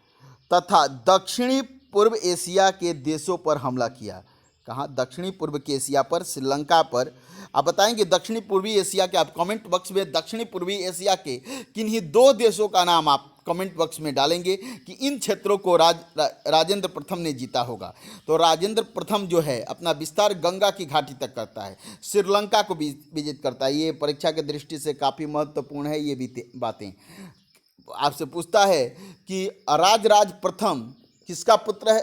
तथा दक्षिणी पूर्व एशिया के देशों पर हमला किया। कहाँ? दक्षिणी पूर्व के एशिया पर, श्रीलंका पर। आप बताएंगे दक्षिणी पूर्वी एशिया के, आप कमेंट बॉक्स में दक्षिणी पूर्वी एशिया के किन्हीं 2 देशों का नाम आप कमेंट बॉक्स में डालेंगे कि इन क्षेत्रों को राजेंद्र प्रथम ने जीता होगा। तो राजेंद्र प्रथम जो है अपना विस्तार गंगा की घाटी तक करता है, श्रीलंका को विजित करता है। ये परीक्षा की दृष्टि से काफ़ी महत्वपूर्ण है। ये भी बातें आपसे पूछता है कि राजराज प्रथम किसका पुत्र है?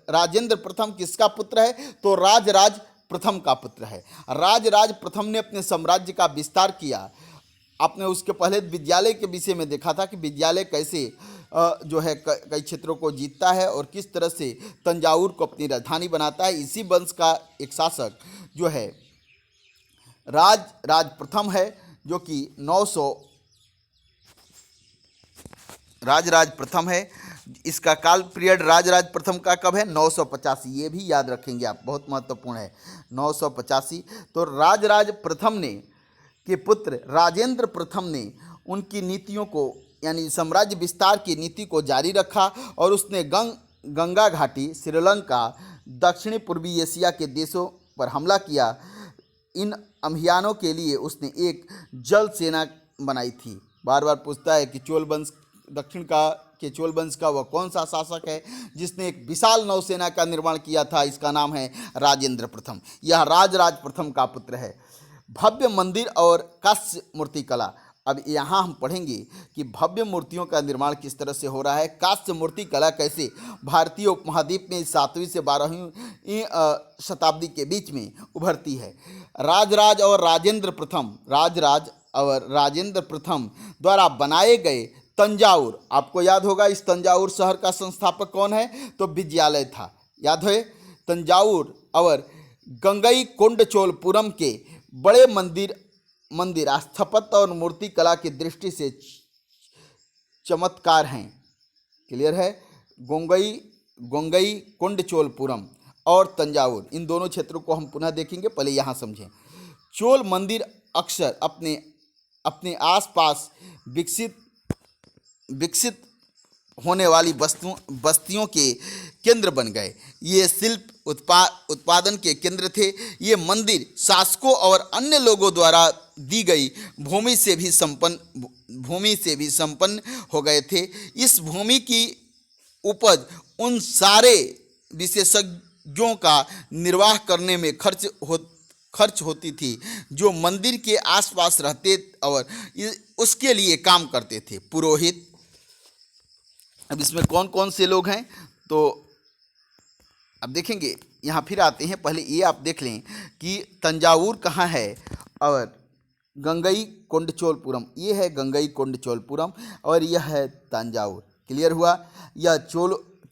राजेंद्र प्रथम किसका पुत्र है? तो राजराज प्रथम का पुत्र है। राजराज प्रथम ने अपने साम्राज्य का विस्तार किया आपने उसके पहले विद्यालय के विषय में देखा था कि विद्यालय कैसे जो है कई क्षेत्रों को जीतता है और किस तरह से तंजावुर को अपनी राजधानी बनाता है। इसी वंश का एक शासक जो है राज प्रथम है, जो कि 900 राज प्रथम है। इसका काल पीरियड राज प्रथम का कब है? 985। ये भी याद रखेंगे आप, बहुत महत्वपूर्ण है 985। तो राज प्रथम ने के पुत्र राजेंद्र प्रथम ने उनकी नीतियों को, यानी साम्राज्य विस्तार की नीति को जारी रखा और उसने गंगा घाटी, श्रीलंका, दक्षिणी पूर्वी एशिया के देशों पर हमला किया। इन अभियानों के लिए उसने एक जल सेना बनाई थी। बार बार पूछता है कि चोल वंश, दक्षिण के चोल वंश का वह कौन सा शासक है जिसने एक विशाल नौसेना का निर्माण किया था? इसका नाम है राजेंद्र प्रथम। यह राज प्रथम का पुत्र है। भव्य मंदिर और कांस्य मूर्ति कला। अब यहाँ हम पढ़ेंगे कि भव्य मूर्तियों का निर्माण किस तरह से हो रहा है, कांस्य मूर्ति कला कैसे भारतीय उपमहाद्वीप में 7वीं से 12वीं शताब्दी के बीच में उभरती है। राज और राजेंद्र प्रथम द्वारा बनाए गए तंजावुर, आपको याद होगा इस तंजावुर शहर का संस्थापक कौन है? तो विद्यालय था, याद है। तंजावुर और गंगईकोंडचोलपुरम के बड़े मंदिर स्थापत्य और मूर्ति कला की दृष्टि से चमत्कार हैं। क्लियर है? गंगईकोंडचोलपुरम और तंजावुर, इन दोनों क्षेत्रों को हम पुनः देखेंगे, पहले यहाँ समझें। चोल मंदिर अक्सर अपने आसपास विकसित होने वाली बस्तियों के केंद्र बन गए। ये शिल्प उत्पादन के केंद्र थे। ये मंदिर शासकों और अन्य लोगों द्वारा दी गई भूमि से भी संपन्न हो गए थे। इस भूमि की उपज उन सारे विशेषज्ञों का निर्वाह करने में खर्च होती थी जो मंदिर के आसपास रहते और उसके लिए काम करते थे। पुरोहित, अब इसमें कौन कौन से लोग हैं तो अब देखेंगे। यहाँ फिर आते हैं, पहले ये आप देख लें कि तंजावुर कहाँ है और गंगईकोंडचोलपुरम, ये है गंगईकोंडचोलपुरम और यह है तंजावुर। क्लियर हुआ? यह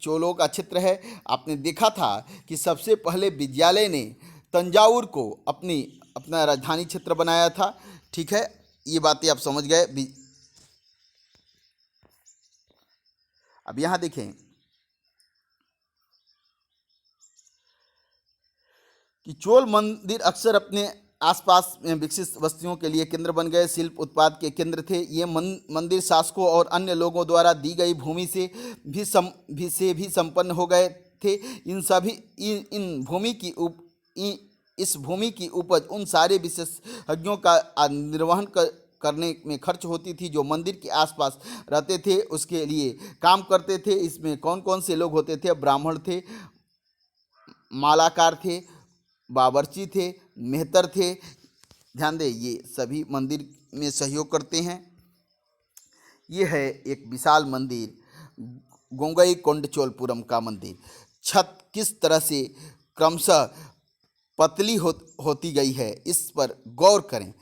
चोलों का क्षेत्र है। आपने देखा था कि सबसे पहले विद्यालय ने तंजावुर को अपना राजधानी क्षेत्र बनाया था। ठीक है, ये बातें आप समझ गए। अब यहाँ देखें कि चोल मंदिर अक्सर अपने आसपास में विकसित बस्तियों के लिए केंद्र बन गए, शिल्प उत्पाद के केंद्र थे। ये मंदिर शासकों और अन्य लोगों द्वारा दी गई भूमि से भी संपन्न हो गए थे। इस भूमि की उपज उन सारे विशेषज्ञों का निर्वहन करने में खर्च होती थी जो मंदिर के आसपास रहते थे, उसके लिए काम करते थे। इसमें कौन कौन से लोग होते थे? ब्राह्मण थे, मालाकार थे, बावर्ची थे, मेहतर थे। ध्यान दें, ये सभी मंदिर में सहयोग करते हैं। ये है एक विशाल मंदिर, गंगईकोंडचोलपुरम का मंदिर। छत किस तरह से क्रमशः पतली होती गई है, इस पर गौर करें।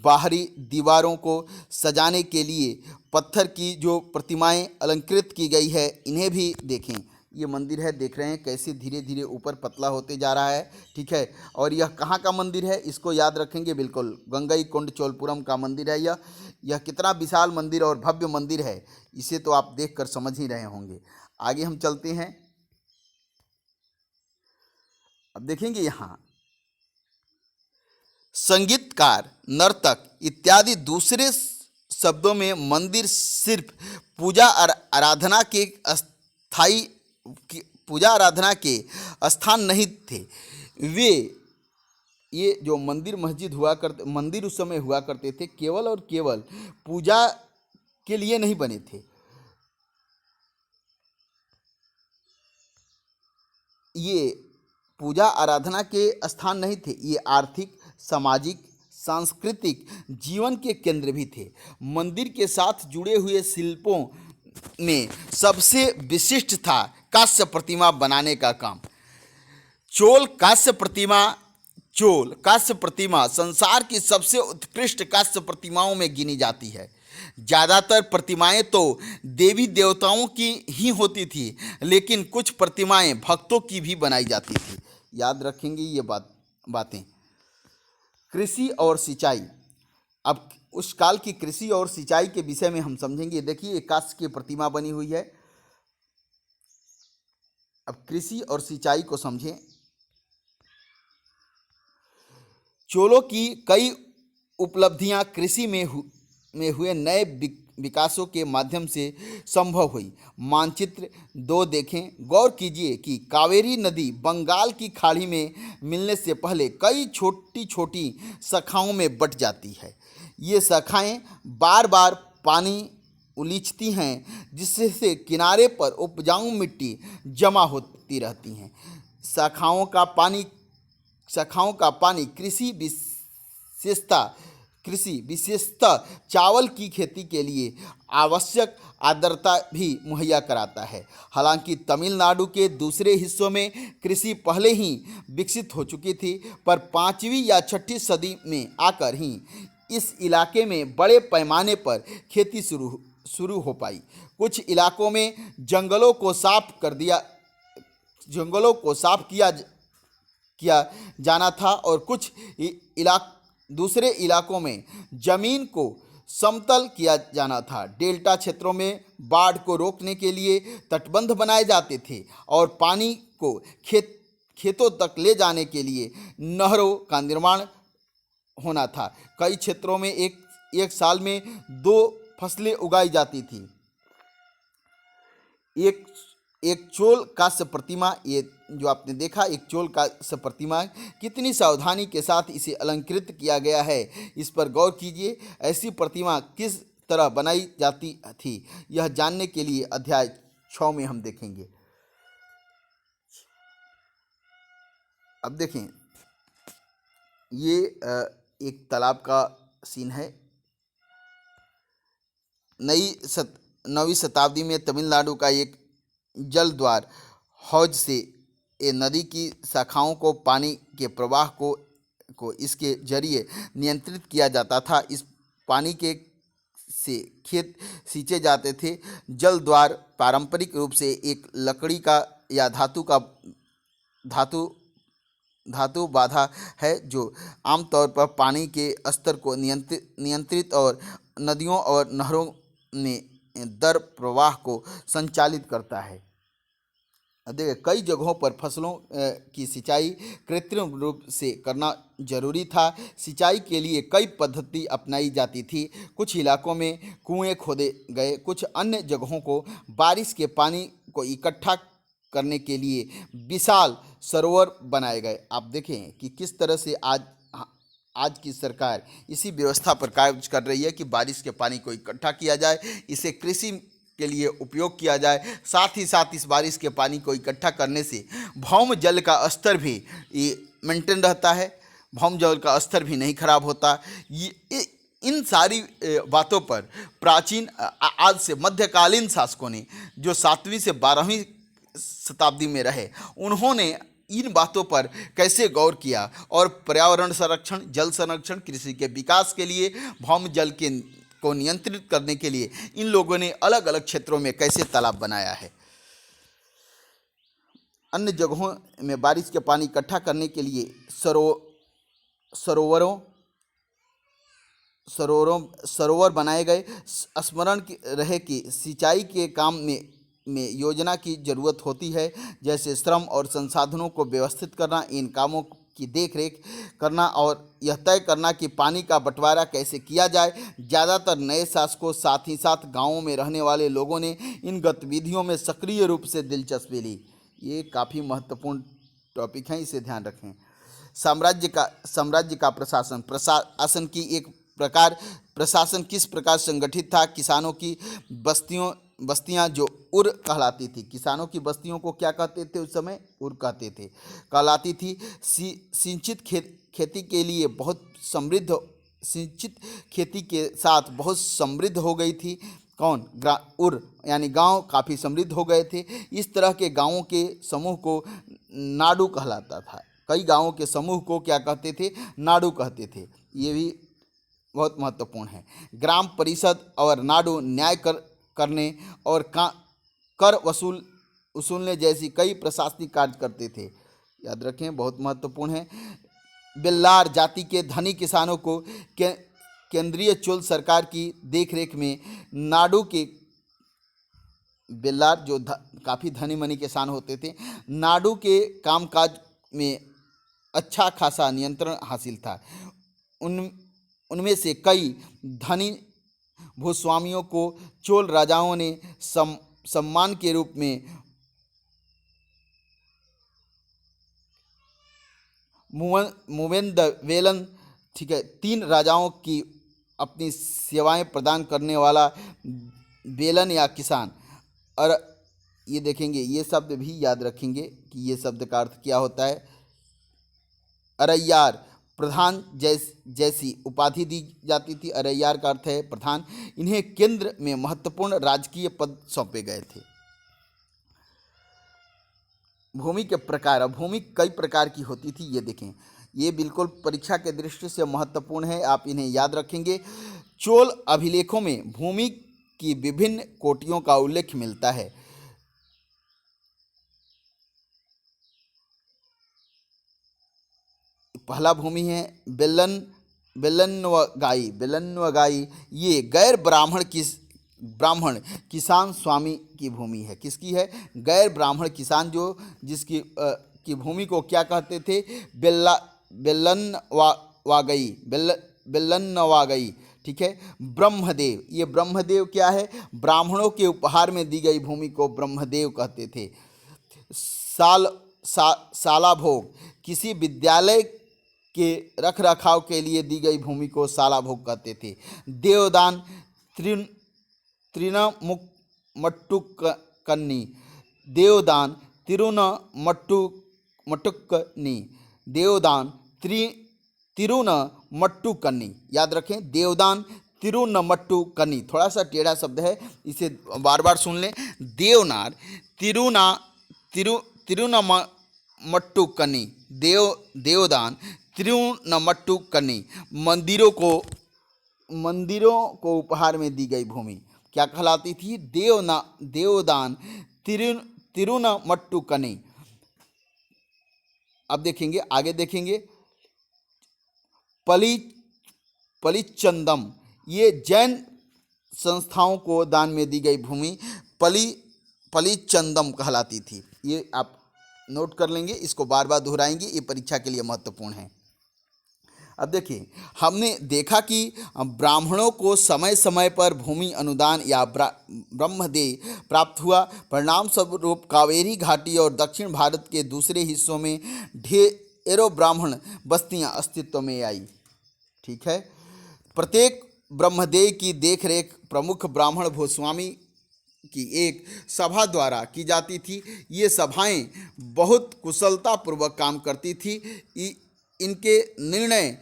बाहरी दीवारों को सजाने के लिए पत्थर की जो प्रतिमाएं अलंकृत की गई है, इन्हें भी देखें। ये मंदिर है, देख रहे हैं कैसे धीरे धीरे ऊपर पतला होते जा रहा है। ठीक है, और यह कहाँ का मंदिर है इसको याद रखेंगे, बिल्कुल गंगईकोंडचोलपुरम का मंदिर है। यह कितना विशाल मंदिर और भव्य मंदिर है, इसे तो आप देखकर समझ ही रहे होंगे। आगे हम चलते हैं। अब देखेंगे यहाँ संगीतकार, नर्तक इत्यादि, दूसरे शब्दों में मंदिर सिर्फ पूजा आराधना के स्थान नहीं थे। ये जो मंदिर मस्जिद हुआ करते, मंदिर उस समय हुआ करते थे, केवल और केवल पूजा के लिए नहीं बने थे। ये पूजा आराधना के स्थान नहीं थे, ये आर्थिक, सामाजिक, सांस्कृतिक जीवन के केंद्र भी थे। मंदिर के साथ जुड़े हुए शिल्पों में सबसे विशिष्ट था कांस्य प्रतिमा बनाने का काम। चोल कांस्य प्रतिमा संसार की सबसे उत्कृष्ट कांस्य प्रतिमाओं में गिनी जाती है। ज़्यादातर प्रतिमाएं तो देवी देवताओं की ही होती थी, लेकिन कुछ प्रतिमाएं भक्तों की भी बनाई जाती थी। याद रखेंगे ये बातें। कृषि और सिंचाई। अब उस काल की कृषि और सिंचाई के विषय में हम समझेंगे। देखिए, कांस्य की प्रतिमा बनी हुई है। अब कृषि और सिंचाई को समझें। चोलों की कई उपलब्धियां कृषि में हुए नए विकासों के माध्यम से संभव हुई। मानचित्र 2 देखें। गौर कीजिए कि कावेरी नदी बंगाल की खाड़ी में मिलने से पहले कई छोटी छोटी शाखाओं में बट जाती है। ये शाखाएं बार बार पानी उलीचती हैं, जिससे किनारे पर उपजाऊ मिट्टी जमा होती रहती हैं। शाखाओं का पानी कृषि विशेषतः चावल की खेती के लिए आवश्यक आर्द्रता भी मुहैया कराता है। हालांकि तमिलनाडु के दूसरे हिस्सों में कृषि पहले ही विकसित हो चुकी थी, पर 5वीं या 6वीं सदी में आकर ही इस इलाके में बड़े पैमाने पर खेती शुरू हो पाई। कुछ इलाकों में जंगलों को साफ किया जाना था और कुछ दूसरे इलाकों में जमीन को समतल किया जाना था। डेल्टा क्षेत्रों में बाढ़ को रोकने के लिए तटबंध बनाए जाते थे और पानी को खेतों तक ले जाने के लिए नहरों का निर्माण होना था। कई क्षेत्रों में एक साल में 2 फसलें उगाई जाती थी। एक चोल कांस्य प्रतिमा, ये जो आपने देखा, एक चोल कांस्य प्रतिमा, कितनी सावधानी के साथ इसे अलंकृत किया गया है, इस पर गौर कीजिए। ऐसी प्रतिमा किस तरह बनाई जाती थी, यह जानने के लिए अध्याय 6 में हम देखेंगे। अब देखें, ये एक तालाब का सीन है। 9वीं शताब्दी में तमिलनाडु का एक जल द्वार हौज से ये नदी की शाखाओं को पानी के प्रवाह को इसके जरिए नियंत्रित किया जाता था। इस पानी से खेत सींचे जाते थे। जल द्वार पारंपरिक रूप से एक लकड़ी का या धातु बाधा है, जो आमतौर पर पानी के स्तर को नियंत्रित और नदियों और नहरों में दर प्रवाह को संचालित करता है। देखिए, कई जगहों पर फसलों की सिंचाई कृत्रिम रूप से करना जरूरी था। सिंचाई के लिए कई पद्धति अपनाई जाती थी। कुछ इलाकों में कुएं खोदे गए, कुछ अन्य जगहों को बारिश के पानी को इकट्ठा करने के लिए विशाल सरोवर बनाए गए। आप देखें कि किस तरह से आज की सरकार इसी व्यवस्था पर कार्य कर रही है कि बारिश के पानी को इकट्ठा किया जाए, इसे कृषि के लिए उपयोग किया जाए। साथ ही साथ इस बारिश के पानी को इकट्ठा करने से भौम जल का स्तर भी मेंटेन रहता है, भौम जल का स्तर भी नहीं खराब होता। इन सारी बातों पर प्राचीन आज से मध्यकालीन शासकों ने, जो 7वीं से 12वीं शताब्दी में रहे, उन्होंने इन बातों पर कैसे गौर किया और पर्यावरण संरक्षण, जल संरक्षण, कृषि के विकास के लिए, भौम जल को नियंत्रित करने के लिए इन लोगों ने अलग अलग क्षेत्रों में कैसे तालाब बनाया है। अन्य जगहों में बारिश के पानी इकट्ठा करने के लिए सरोवर बनाए गए। स्मरण रहे कि सिंचाई के काम में योजना की जरूरत होती है, जैसे श्रम और संसाधनों को व्यवस्थित करना, इन कामों की देखरेख करना और यह तय करना कि पानी का बंटवारा कैसे किया जाए। ज़्यादातर नए शासकों, साथ ही साथ गांवों में रहने वाले लोगों ने इन गतिविधियों में सक्रिय रूप से दिलचस्पी ली। ये काफ़ी महत्वपूर्ण टॉपिक है, इसे ध्यान रखें। साम्राज्य का प्रशासन की एक प्रकार प्रशासन किस प्रकार संगठित था। किसानों की बस्तियां जो उर कहलाती थी, किसानों की बस्तियों को क्या कहते थे उस समय? उर कहलाती थी। सिंचित खेती के लिए बहुत समृद्ध, सिंचित खेती के साथ बहुत समृद्ध हो गई थी। उर यानी गांव काफ़ी समृद्ध हो गए थे। इस तरह के गांवों के समूह को नाडु कहलाता था। कई गांवों के समूह को क्या कहते थे? नाडु कहते थे। ये भी बहुत महत्वपूर्ण है। ग्राम परिषद और नाडु न्याय करने और कर वसूलने जैसी कई प्रशासनिक कार्य करते थे। याद रखें, बहुत महत्वपूर्ण है। बेल्लार जाति के धनी किसानों को केंद्रीय चोल सरकार की देखरेख में नाडु के बेल्लार जो काफ़ी धनी मनी किसान होते थे, नाडु के कामकाज में अच्छा खासा नियंत्रण हासिल था। उनमें से कई धनी भूस्वामियों को चोल राजाओं ने सम्मान के रूप में मुवेंदवेलन, ठीक है, 3 राजाओं की अपनी सेवाएं प्रदान करने वाला वेलन या किसान। और ये देखेंगे, ये शब्द भी याद रखेंगे कि ये शब्द का अर्थ क्या होता है। अरैयार प्रधान जैसी उपाधि दी जाती थी। अरैयार का अर्थ है प्रधान। इन्हें केंद्र में महत्वपूर्ण राजकीय पद सौंपे गए थे। भूमि के प्रकार, अब भूमि कई प्रकार की होती थी, ये देखें, ये बिल्कुल परीक्षा के दृष्टि से महत्वपूर्ण है, आप इन्हें याद रखेंगे। चोल अभिलेखों में भूमि की विभिन्न कोटियों का उल्लेख मिलता है। पहला भूमि है बेलनवगाई। ये गैर ब्राह्मण किसान स्वामी की भूमि है। किसकी है? गैर ब्राह्मण किसान जो जिसकी की भूमि को क्या कहते थे? बेलनवागई, ठीक है। ब्रह्मदेव, ये ब्रह्मदेव क्या है? ब्राह्मणों के उपहार में दी गई भूमि को ब्रह्मदेव कहते थे। सालाभोग, किसी विद्यालय के रख रखाव के लिए दी गई भूमि को सालाभोग कहते थे। देवदान त्रिनमट्टुकन्नी, देवदान तिरुनमट्टुकन्नी, देवदान तिरुनमट्टुकन्नी। याद रखें, देवदान तिरुनमट्टुकन्नी, थोड़ा सा टेढ़ा शब्द है, इसे बार बार सुन लें। देवनार तिरुनमट्टुकन्नी, देवदान तिरुनमट्टुकन्नी। मंदिरों को उपहार में दी गई भूमि क्या कहलाती थी? देवदान तिरुनमट्टुकन्नी। अब देखेंगे, आगे देखेंगे, पलिचंदम, ये जैन संस्थाओं को दान में दी गई भूमि पलिचंदम कहलाती थी। ये आप नोट कर लेंगे, इसको बार बार दोहराएंगे, ये परीक्षा के लिए महत्वपूर्ण है। अब देखिए, हमने देखा कि ब्राह्मणों को समय समय पर भूमि अनुदान या ब्रह्मदेय प्राप्त हुआ। परिणाम स्वरूप कावेरी घाटी और दक्षिण भारत के दूसरे हिस्सों में ढेरों ब्राह्मण बस्तियां अस्तित्व में आई। ठीक है। प्रत्येक ब्रह्मदेय की देखरेख प्रमुख ब्राह्मण भूस्वामी की एक सभा द्वारा की जाती थी। ये सभाएं बहुत कुशलतापूर्वक काम करती थी। इनके निर्णय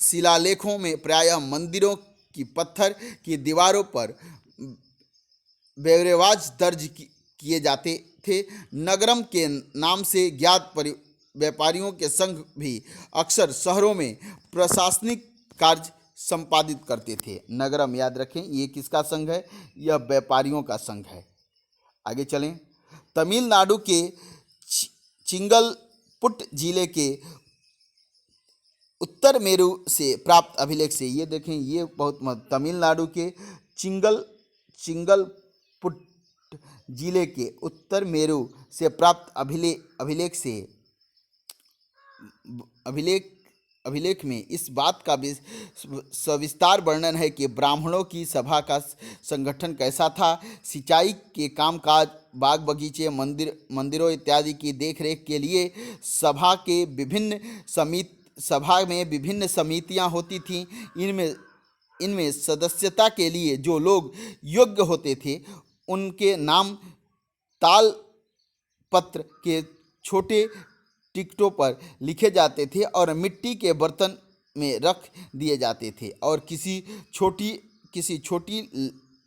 शिलालेखों में प्रायः मंदिरों की पत्थर की दीवारों पर ब्यौरेवाज दर्ज किए जाते थे। नगरम के नाम से ज्ञात व्यापारियों के संघ भी अक्सर शहरों में प्रशासनिक कार्य संपादित करते थे। नगरम याद रखें, ये किसका संघ है? यह व्यापारियों का संघ है। आगे चलें। तमिलनाडु के चिंगलपुट जिले के उत्तर मेरू से प्राप्त अभिलेख से, ये देखें, ये बहुत तमिलनाडु के चिंगलपुट जिले के उत्तर मेरू से प्राप्त अभिलेख में इस बात का सविस्तार वर्णन है कि ब्राह्मणों की सभा का संगठन कैसा था। सिंचाई के कामकाज, बाग बगीचे, मंदिरों इत्यादि की देखरेख के लिए सभा में विभिन्न समितियां होती थीं। इनमें सदस्यता के लिए जो लोग योग्य होते थे उनके नाम ताल पत्र के छोटे टिकटों पर लिखे जाते थे और मिट्टी के बर्तन में रख दिए जाते थे। और किसी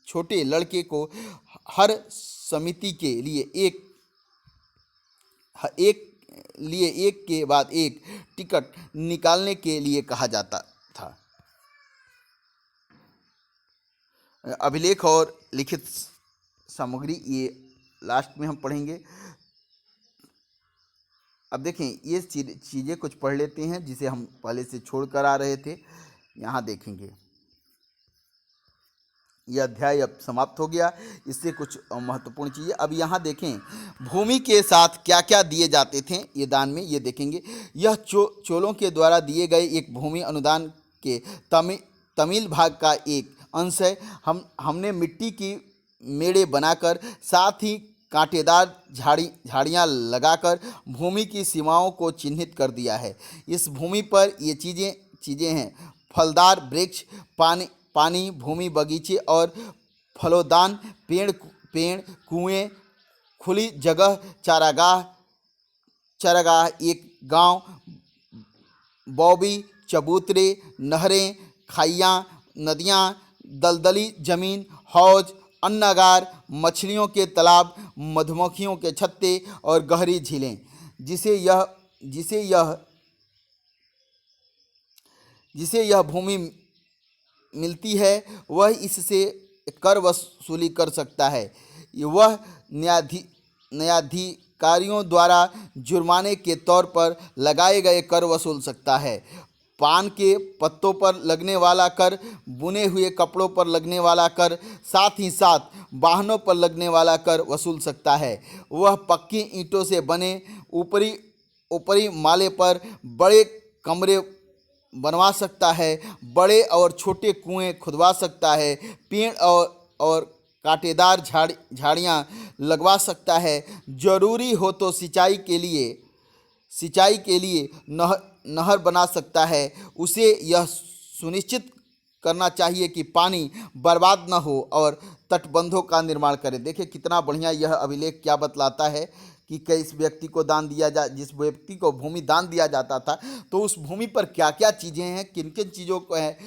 छोटे लड़के को हर समिति के लिए लिए एक के बाद एक टिकट निकालने के लिए कहा जाता था। अभिलेख और लिखित सामग्री ये लास्ट में हम पढ़ेंगे। अब देखें ये चीज़ें कुछ पढ़ लेते हैं जिसे हम पहले से छोड़ कर आ रहे थे। यहाँ देखेंगे यह अध्याय अब समाप्त हो गया। इससे कुछ महत्वपूर्ण चीज़ें अब यहाँ देखें, भूमि के साथ क्या क्या दिए जाते थे ये दान में, ये देखेंगे। यह चोलों के द्वारा दिए गए एक भूमि अनुदान के तमिल भाग का एक अंश है। हमने मिट्टी की मेड़े बनाकर साथ ही कांटेदार झाड़ियाँ लगाकर भूमि की सीमाओं को चिन्हित कर दिया है। इस भूमि पर ये चीज़ें हैं फलदार वृक्ष, पानी, भूमि, बगीचे और फलोदान, पेड़, कुएं, खुली जगह, चारागाह, एक गांव, बौबी, चबूतरे, नहरें, खाइयाँ, नदियाँ, दलदली जमीन, हौज, अन्नागार, मछलियों के तालाब, मधुमक्खियों के छत्ते और गहरी झीलें। जिसे यह भूमि मिलती है वह इससे कर वसूली कर सकता है। वह न्यायाधिकारियों द्वारा जुर्माने के तौर पर लगाए गए कर वसूल सकता है। पान के पत्तों पर लगने वाला कर, बुने हुए कपड़ों पर लगने वाला कर, साथ ही साथ वाहनों पर लगने वाला कर वसूल सकता है। वह पक्की ईंटों से बने ऊपरी माले पर बड़े कमरे बनवा सकता है, बड़े और छोटे कुएं खुदवा सकता है, पेड़ और कांटेदार झाड़ियाँ लगवा सकता है। जरूरी हो तो सिंचाई के लिए नहर बना सकता है। उसे यह सुनिश्चित करना चाहिए कि पानी बर्बाद न हो और तटबंधों का निर्माण करे। देखिए कितना बढ़िया यह अभिलेख क्या बतलाता है कि किस व्यक्ति को दान दिया जिस व्यक्ति को भूमि दान दिया जाता था तो उस भूमि पर क्या क्या चीज़ें हैं, किन किन चीज़ों को है,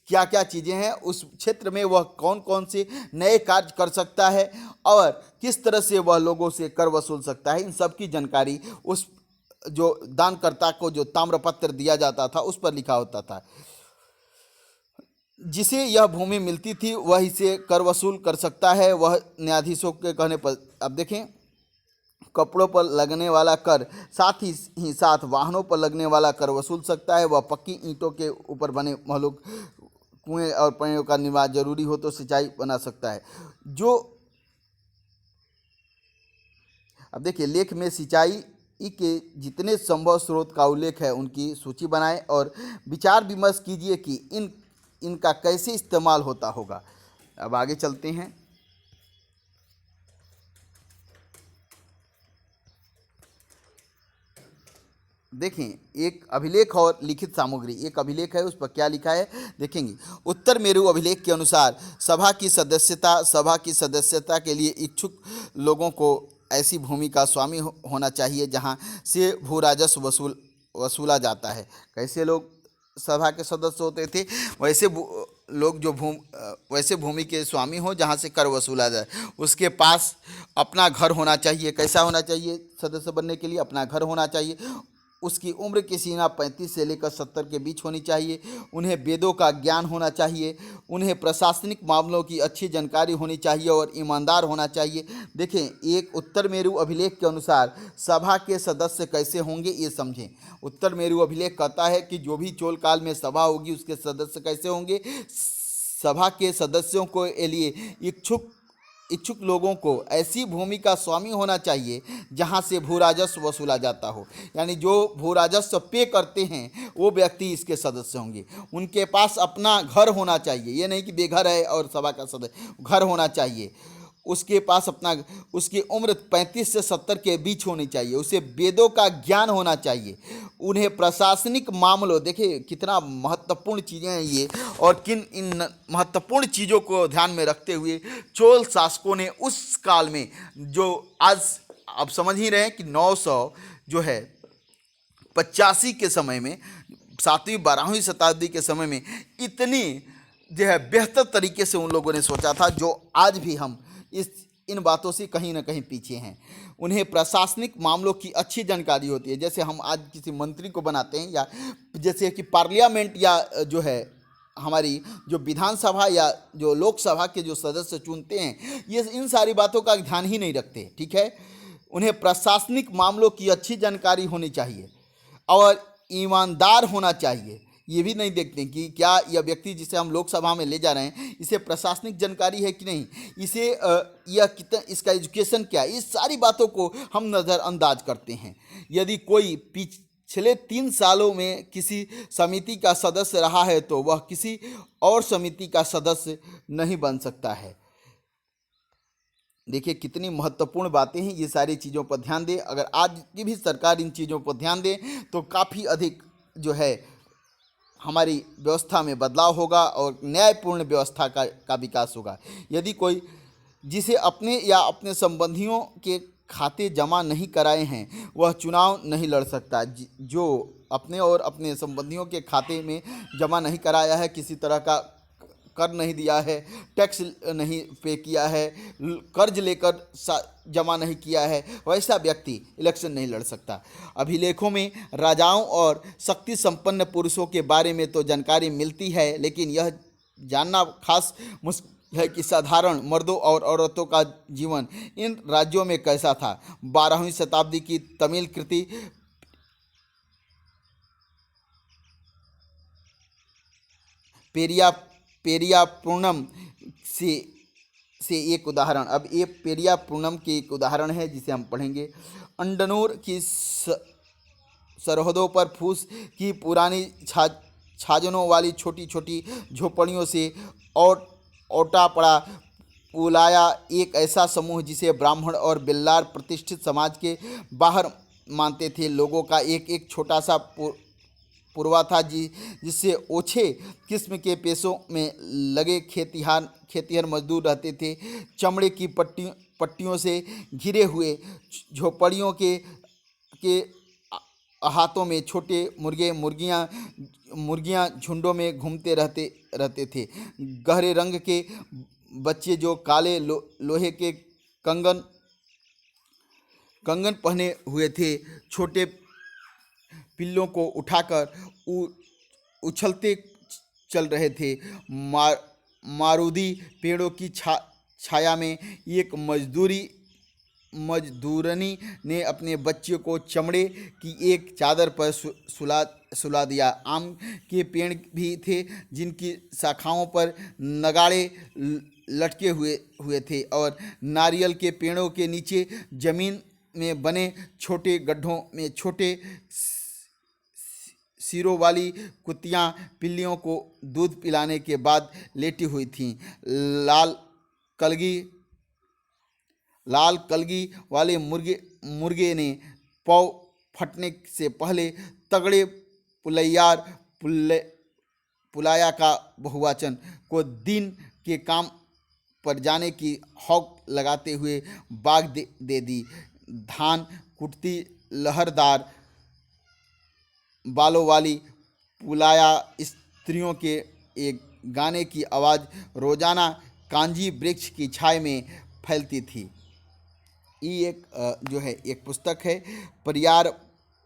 क्या क्या चीज़ें हैं, उस क्षेत्र में वह कौन कौन से नए कार्य कर सकता है और किस तरह से वह लोगों से कर वसूल सकता है। इन सब की जानकारी उस जो दानकर्ता को जो ताम्रपत्र दिया जाता था उस पर लिखा होता था। जिसे यह भूमि मिलती थी वह इसे कर वसूल कर सकता है, वह न्यायाधीशों के कहने पर। अब देखें, कपड़ों पर लगने वाला कर, साथ ही साथ वाहनों पर लगने वाला कर वसूल सकता है। वह पक्की ईंटों के ऊपर बने महलों, कुएं और पेड़ों का निर्माण, जरूरी हो तो सिंचाई बना सकता है। अब देखिए, लेख में सिंचाई के जितने संभव स्रोत का उल्लेख है उनकी सूची बनाएं और विचार विमर्श कीजिए कि इनका कैसे इस्तेमाल होता होगा। अब आगे चलते हैं। देखें, एक अभिलेख और लिखित सामग्री, एक अभिलेख है उस पर क्या लिखा है देखेंगे। उत्तर मेरू अभिलेख के अनुसार सभा की सदस्यता के लिए इच्छुक लोगों को ऐसी भूमि का स्वामी होना चाहिए जहां से भू राजस्व वसूला जाता है। कैसे लोग सभा के सदस्य होते थे, वैसे लोग जो वैसे भूमि के स्वामी हो जहाँ से कर वसूला जाए। उसके पास अपना घर होना चाहिए। कैसा होना चाहिए? सदस्य बनने के लिए अपना घर होना चाहिए। उसकी उम्र की सीमा 35 से लेकर 70 के बीच होनी चाहिए। उन्हें वेदों का ज्ञान होना चाहिए। उन्हें प्रशासनिक मामलों की अच्छी जानकारी होनी चाहिए और ईमानदार होना चाहिए। देखें, एक उत्तर मेरू अभिलेख के अनुसार सभा के सदस्य कैसे होंगे ये समझें। उत्तर मेरू अभिलेख कहता है कि जो भी चोल काल में सभा होगी उसके सदस्य कैसे होंगे। सभा के सदस्यों को लिए इच्छुक लोगों को ऐसी भूमि का स्वामी होना चाहिए जहां से भू राजस्व वसूला जाता हो। यानी जो भू राजस्व पे करते हैं वो व्यक्ति इसके सदस्य होंगे। उनके पास अपना घर होना चाहिए, ये नहीं कि बेघर है और सभा का सदस्य, घर होना चाहिए। उसके पास उसकी उम्र 35 से 70 के बीच होनी चाहिए। उसे वेदों का ज्ञान होना चाहिए। उन्हें प्रशासनिक मामलों, देखिए कितना महत्वपूर्ण चीज़ें हैं ये, और इन महत्वपूर्ण चीज़ों को ध्यान में रखते हुए चोल शासकों ने उस काल में, जो आज आप समझ ही रहे हैं कि 900 जो है 85 के समय में, 7वीं 12वीं शताब्दी के समय में इतनी जो है बेहतर तरीके से उन लोगों ने सोचा था, जो आज भी हम इस इन बातों से कहीं ना कहीं पीछे हैं। उन्हें प्रशासनिक मामलों की अच्छी जानकारी होती है। जैसे हम आज किसी मंत्री को बनाते हैं, या जैसे कि पार्लियामेंट, या जो है हमारी जो विधानसभा या जो लोकसभा के जो सदस्य चुनते हैं, ये इन सारी बातों का ध्यान ही नहीं रखते। ठीक है, उन्हें प्रशासनिक मामलों की अच्छी जानकारी होनी चाहिए और ईमानदार होना चाहिए। ये भी नहीं देखते कि क्या यह व्यक्ति जिसे हम लोकसभा में ले जा रहे हैं, इसे प्रशासनिक जानकारी है कि नहीं, इसे यह कितना, इसका एजुकेशन क्या है, इस सारी बातों को हम नज़रअंदाज करते हैं। यदि कोई पिछले 3 सालों में किसी समिति का सदस्य रहा है तो वह किसी और समिति का सदस्य नहीं बन सकता है। देखिए कितनी महत्वपूर्ण बातें हैं, ये सारी चीज़ों पर ध्यान दें। अगर आज की भी सरकार इन चीज़ों पर ध्यान दे तो काफ़ी अधिक जो है हमारी व्यवस्था में बदलाव होगा और न्यायपूर्ण व्यवस्था का विकास होगा। यदि कोई जिसे अपने या अपने संबंधियों के खाते जमा नहीं कराए हैं, वह चुनाव नहीं लड़ सकता। जो अपने और अपने संबंधियों के खाते में जमा नहीं कराया है, किसी तरह का कर नहीं दिया है, टैक्स नहीं पे किया है, कर्ज लेकर जमा नहीं किया है, वैसा व्यक्ति इलेक्शन नहीं लड़ सकता। अभिलेखों में राजाओं और शक्ति संपन्न पुरुषों के बारे में तो जानकारी मिलती है, लेकिन यह जानना खास मुश्किल है कि साधारण मर्दों और औरतों का जीवन इन राज्यों में कैसा था। 12वीं शताब्दी की तमिल कृति पेरिया पेरिया पूर्णम से एक उदाहरण। अब ये पेरिया पूर्णम के एक उदाहरण है जिसे हम पढ़ेंगे। अंडनूर की सरहदों पर फूस की पुरानी छाजनों वाली छोटी छोटी झोपड़ियों से और ओटा पड़ा पुलाया एक ऐसा समूह जिसे ब्राह्मण और बिल्लार प्रतिष्ठित समाज के बाहर मानते थे। लोगों का एक एक छोटा सा पूर्वा था जिससे ओछे किस्म के पेशों में लगे खेतिहर मजदूर रहते थे। चमड़े की पट्टियों से घिरे हुए झोपड़ियों के हाथों में छोटे मुर्गियां झुंडों में घूमते रहते थे। गहरे रंग के बच्चे जो काले लोहे के कंगन पहने हुए थे, छोटे पिल्लों को उठाकर उछलते चल रहे थे। मारुदी पेड़ों की छाया में एक मजदूरनी ने अपने बच्चे को चमड़े की एक चादर पर सुला दिया। आम के पेड़ भी थे जिनकी शाखाओं पर नगाड़े लटके हुए थे और नारियल के पेड़ों के नीचे जमीन में बने छोटे गड्ढों में छोटे सिरों वाली कुत्तियां पिल्लियों को दूध पिलाने के बाद लेटी हुई थीं। लाल कलगी वाले मुर्गे ने पौ फटने से पहले तगड़े पुलाया का बहुवचन को दिन के काम पर जाने की हौक लगाते हुए बाग दे दी। धान कुटती लहरदार बालों वाली पुलाया स्त्रियों के एक गाने की आवाज़ रोजाना कांजी वृक्ष की छाया में फैलती थी। ये एक जो है एक पुस्तक है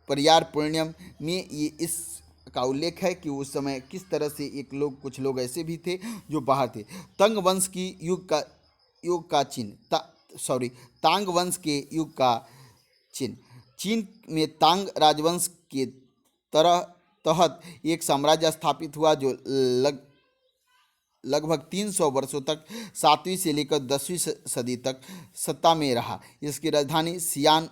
परियार पुण्यम में ये इस का उल्लेख है कि उस समय किस तरह से कुछ लोग ऐसे भी थे जो बाहर थे। तंग वंश की युग का चिन्ह तांग वंश के युग का चिन्ह। चीन में तांग राजवंश के तहत एक साम्राज्य स्थापित हुआ जो लगभग 300 वर्षों तक 7वीं से लेकर 10वीं सदी तक सत्ता में रहा। इसकी राजधानी सियान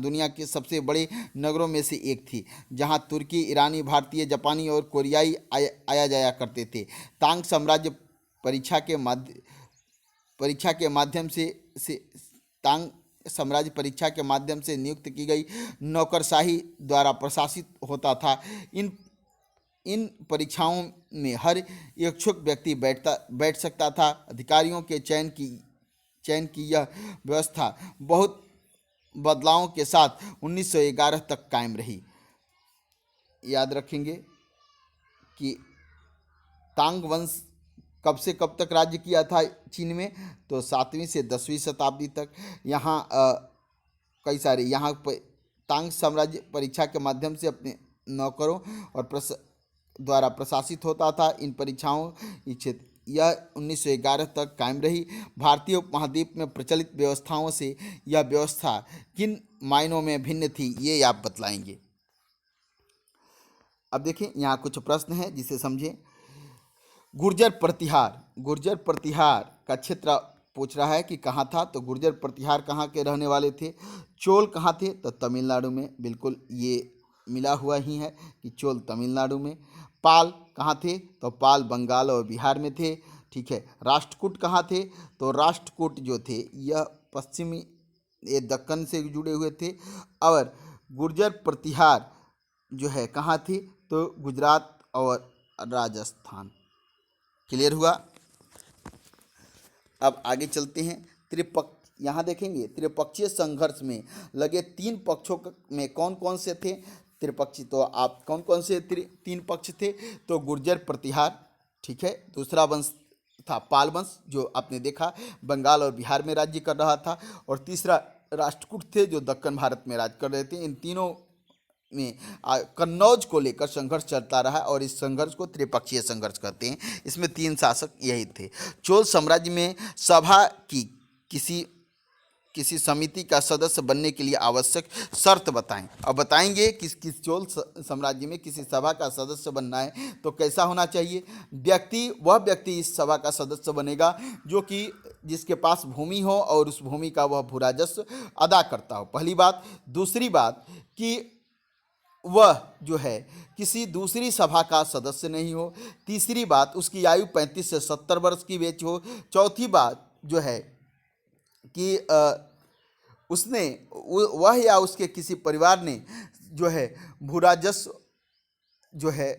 दुनिया के सबसे बड़े नगरों में से एक थी, जहां तुर्की, ईरानी, भारतीय, जापानी और कोरियाई आया जाया करते थे। तांग साम्राज्य परीक्षा के माध्यम से नियुक्त की गई नौकरशाही द्वारा प्रशासित होता था। इन परीक्षाओं में हर इच्छुक व्यक्ति बैठ सकता था। अधिकारियों के चयन की यह व्यवस्था बहुत बदलावों के साथ 1911 तक कायम रही। याद रखेंगे कि तांग वंश कब से कब तक राज्य किया था चीन में, तो 7वीं से 10वीं शताब्दी तक। यहाँ कई सारे यहाँ तांग साम्राज्य परीक्षा के माध्यम से अपने नौकरों और द्वारा प्रशासित होता था। इन परीक्षाओं क्षेत्र यह 1911 तक कायम रही। भारतीय उपमहाद्वीप में प्रचलित व्यवस्थाओं से यह व्यवस्था किन मायनों में भिन्न थी, ये आप बतलाएंगे। अब देखिए यहाँ कुछ प्रश्न हैं जिसे समझें। गुर्जर प्रतिहार का क्षेत्र पूछ रहा है कि कहाँ था, तो गुर्जर प्रतिहार कहाँ के रहने वाले थे। चोल कहाँ थे, तो तमिलनाडु में, बिल्कुल ये मिला हुआ ही है कि चोल तमिलनाडु में। पाल कहाँ थे, तो पाल बंगाल और बिहार में थे। ठीक है। राष्ट्रकूट कहाँ थे, तो राष्ट्रकूट जो थे यह पश्चिमी ये दक्कन से जुड़े हुए थे। और गुर्जर प्रतिहार जो है कहाँ थी, तो गुजरात और राजस्थान। क्लियर हुआ। अब आगे चलते हैं। यहाँ देखेंगे त्रिपक्षीय संघर्ष में लगे 3 पक्षों में कौन कौन से थे त्रिपक्षी, तो आप कौन कौन से 3 पक्ष थे, तो गुर्जर प्रतिहार, ठीक है। दूसरा वंश था पाल वंश, जो आपने देखा बंगाल और बिहार में राज्य कर रहा था। और तीसरा राष्ट्रकूट थे, जो दक्कन भारत में राज कर रहे थे। इन तीनों में कन्नौज को लेकर संघर्ष चलता रहा और इस संघर्ष को त्रिपक्षीय संघर्ष कहते हैं। इसमें 3 शासक यही थे। चोल साम्राज्य में सभा की किसी समिति का सदस्य बनने के लिए आवश्यक शर्त बताएं। अब बताएंगे कि चोल साम्राज्य में किसी सभा का सदस्य बनना है तो कैसा होना चाहिए। वह व्यक्ति इस सभा का सदस्य बनेगा जो कि जिसके पास भूमि हो और उस भूमि का वह भू राजस्व अदा करता हो, पहली बात। दूसरी बात कि वह जो है किसी दूसरी सभा का सदस्य नहीं हो। तीसरी बात, उसकी आयु 35 से 70 वर्ष की बीच हो। चौथी बात जो है कि उसने वह या उसके किसी परिवार ने जो है भूराजस्व जो है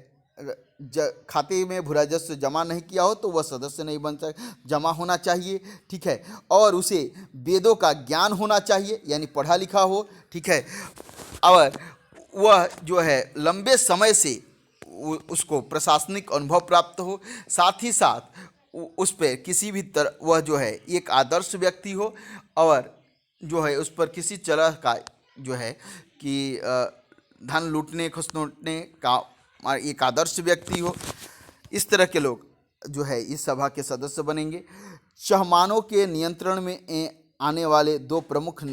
खाते में भूराजस्व जमा नहीं किया हो तो वह सदस्य नहीं बन सकता, जमा होना चाहिए। ठीक है। और उसे वेदों का ज्ञान होना चाहिए, यानी पढ़ा लिखा हो। ठीक है। और वह जो है लंबे समय से उसको प्रशासनिक अनुभव प्राप्त हो। साथ ही साथ उस पर किसी भी तरह वह जो है एक आदर्श व्यक्ति हो और जो है उस पर किसी तरह का जो है कि धन लूटने खसोटने का एक आदर्श व्यक्ति हो। इस तरह के लोग जो है इस सभा के सदस्य बनेंगे। चहमानों के नियंत्रण में आने वाले 2 प्रमुख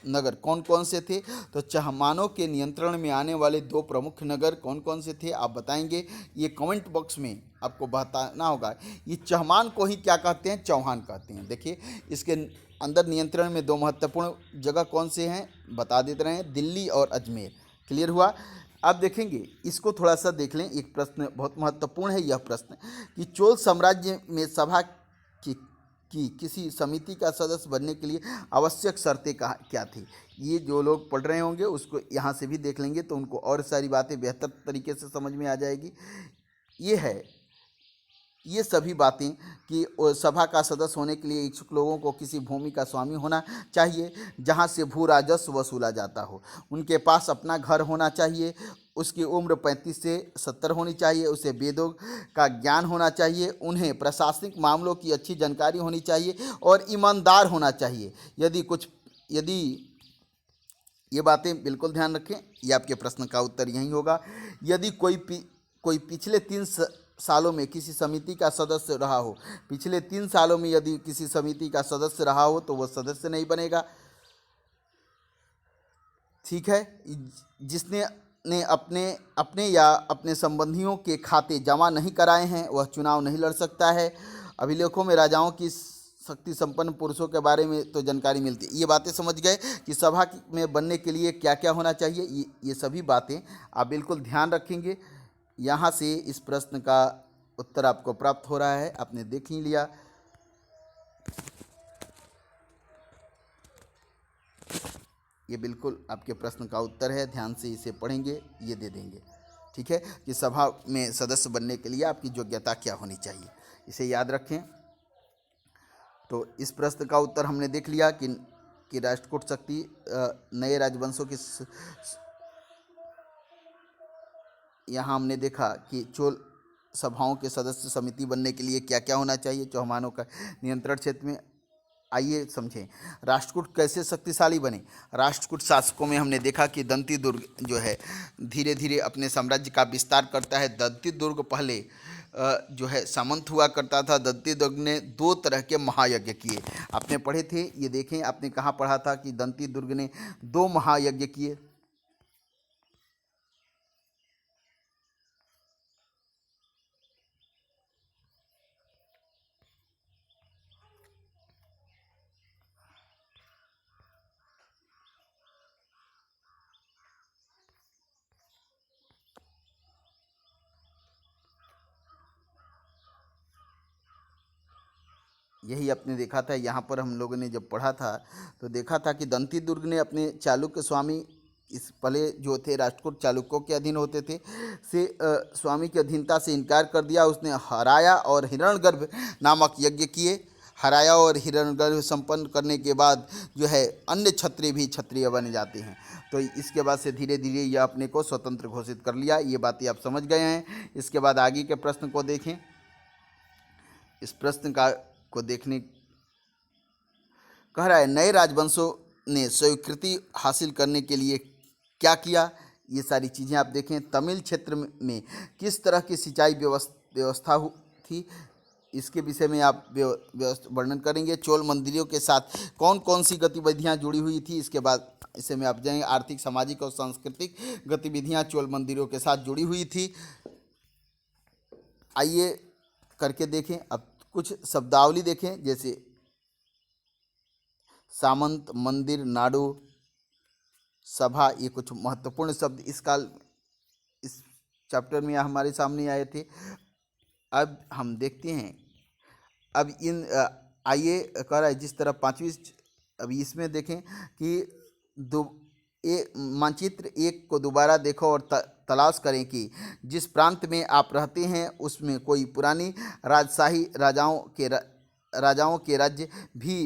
नगर कौन कौन से थे, तो चहमानों के नियंत्रण में आने वाले 2 प्रमुख नगर कौन कौन से थे आप बताएंगे। ये कमेंट बॉक्स में आपको बताना होगा। ये चहमान को ही क्या कहते हैं, चौहान कहते हैं। देखिए इसके अंदर नियंत्रण में 2 महत्वपूर्ण जगह कौन से हैं बता देते रहे हैं, दिल्ली और अजमेर। क्लियर हुआ। अब देखेंगे इसको थोड़ा सा देख लें। एक प्रश्न बहुत महत्वपूर्ण है यह प्रश्न कि चोल साम्राज्य में सभा की किसी समिति का सदस्य बनने के लिए आवश्यक शर्तें क्या थी। ये जो लोग पढ़ रहे होंगे उसको यहाँ से भी देख लेंगे तो उनको और सारी बातें बेहतर तरीके से समझ में आ जाएगी। ये सभी बातें कि सभा का सदस्य होने के लिए इच्छुक लोगों को किसी भूमि का स्वामी होना चाहिए जहाँ से भू राजस्व वसूला जाता हो। उनके पास अपना घर होना चाहिए। उसकी उम्र 35 से 70 होनी चाहिए। उसे वेदों का ज्ञान होना चाहिए। उन्हें प्रशासनिक मामलों की अच्छी जानकारी होनी चाहिए और ईमानदार होना चाहिए। यदि ये बातें बिल्कुल ध्यान रखें, ये आपके प्रश्न का उत्तर यही होगा। यदि कोई पिछले 3 सालों में किसी समिति का सदस्य रहा हो, पिछले 3 सालों में यदि किसी समिति का सदस्य रहा हो तो वह सदस्य नहीं बनेगा। ठीक है। जिसने अपने या अपने संबंधियों के खाते जमा नहीं कराए हैं वह चुनाव नहीं लड़ सकता है। अभिलेखों में राजाओं की शक्ति संपन्न पुरुषों के बारे में तो जानकारी मिलती है। ये बातें समझ गए कि सभा में बनने के लिए क्या क्या होना चाहिए। ये सभी बातें आप बिल्कुल ध्यान रखेंगे। यहाँ से इस प्रश्न का उत्तर आपको प्राप्त हो रहा है, आपने देख ही लिया। ये बिल्कुल आपके प्रश्न का उत्तर है, ध्यान से इसे पढ़ेंगे, ये दे देंगे। ठीक है। कि सभा में सदस्य बनने के लिए आपकी योग्यता क्या होनी चाहिए, इसे याद रखें। तो इस प्रश्न का उत्तर हमने देख लिया कि राष्ट्रकूट शक्ति नए राजवंशों की यहाँ हमने देखा कि चोल सभाओं के सदस्य समिति बनने के लिए क्या क्या होना चाहिए चौहानों का नियंत्रण क्षेत्र में। आइए समझें राष्ट्रकूट कैसे शक्तिशाली बने। राष्ट्रकूट शासकों में हमने देखा कि दंती दुर्ग जो है धीरे धीरे अपने साम्राज्य का विस्तार करता है। दंती दुर्ग पहले जो है सामंत हुआ करता था। दंती दुर्ग ने 2 तरह के महायज्ञ किए। आपने पढ़े थे, ये देखें आपने कहाँ पढ़ा था कि दंती दुर्ग ने 2 महायज्ञ किए। यही आपने देखा था, यहाँ पर हम लोगों ने जब पढ़ा था तो देखा था कि दंती दुर्ग ने अपने चालुक्य स्वामी, इस पहले जो थे राष्ट्रकूट चालुक्यों के अधीन होते थे, से स्वामी की अधीनता से इनकार कर दिया। उसने हराया और हिरण्यगर्भ नामक यज्ञ किए। हराया और हिरण्यगर्भ संपन्न करने के बाद जो है अन्य क्षत्रिय भी क्षत्रिय बन जाते हैं। तो इसके बाद से धीरे धीरे यह अपने को स्वतंत्र घोषित कर लिया। ये बातें आप समझ गए हैं। इसके बाद आगे के प्रश्न को देखें। इस प्रश्न को देखने कह रहा है नए राजवंशों ने स्वीकृति हासिल करने के लिए क्या किया। ये सारी चीज़ें आप देखें। तमिल क्षेत्र में किस तरह की सिंचाई व्यवस्था थी, इसके विषय में आप वर्णन करेंगे। चोल मंदिरों के साथ कौन कौन सी गतिविधियां जुड़ी हुई थी, इसके बाद इसे में आप जाएंगे। आर्थिक, सामाजिक और सांस्कृतिक गतिविधियां चोल मंदिरों के साथ जुड़ी हुई थी। आइए करके देखें। अब कुछ शब्दावली देखें, जैसे सामंत, मंदिर, नाडु, सभा, ये कुछ महत्वपूर्ण शब्द इस चैप्टर में हमारे सामने आए थे। अब हम देखते हैं। अब आइए कह रहा है जिस तरह 5वीं, अभी इसमें देखें कि मानचित्र 1 को दोबारा देखो और तलाश करें कि जिस प्रांत में आप रहते हैं उसमें कोई पुरानी राजशाही राजाओं के राज्य भी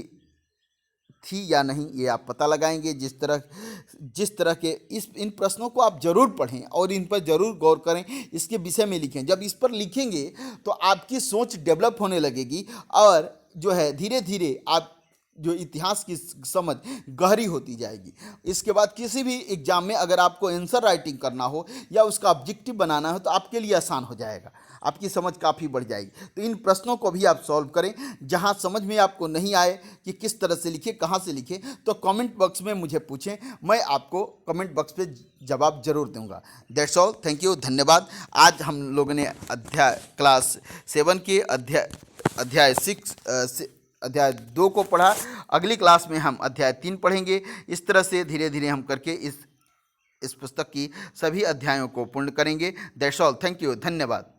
थी या नहीं, ये आप पता लगाएंगे। जिस तरह के इन प्रश्नों को आप जरूर पढ़ें और इन पर जरूर गौर करें, इसके विषय में लिखें। जब इस पर लिखेंगे तो आपकी सोच डेवलप होने लगेगी और जो है धीरे धीरे आप जो इतिहास की समझ गहरी होती जाएगी। इसके बाद किसी भी एग्जाम में अगर आपको आंसर राइटिंग करना हो या उसका ऑब्जेक्टिव बनाना हो तो आपके लिए आसान हो जाएगा, आपकी समझ काफ़ी बढ़ जाएगी। तो इन प्रश्नों को भी आप सॉल्व करें। जहां समझ में आपको नहीं आए कि किस तरह से लिखें, कहां से लिखें, तो कमेंट बॉक्स में मुझे पूछें, मैं आपको कमेंट बॉक्स पे जवाब जरूर दूंगा। दैट्स ऑल, थैंक यू, धन्यवाद। आज हम लोगों ने क्लास 7 के अध्याय 2 को पढ़ा। अगली क्लास में हम अध्याय 3 पढ़ेंगे। इस तरह से धीरे धीरे हम करके इस पुस्तक की सभी अध्यायों को पूर्ण करेंगे। दैट्स ऑल, थैंक यू, धन्यवाद।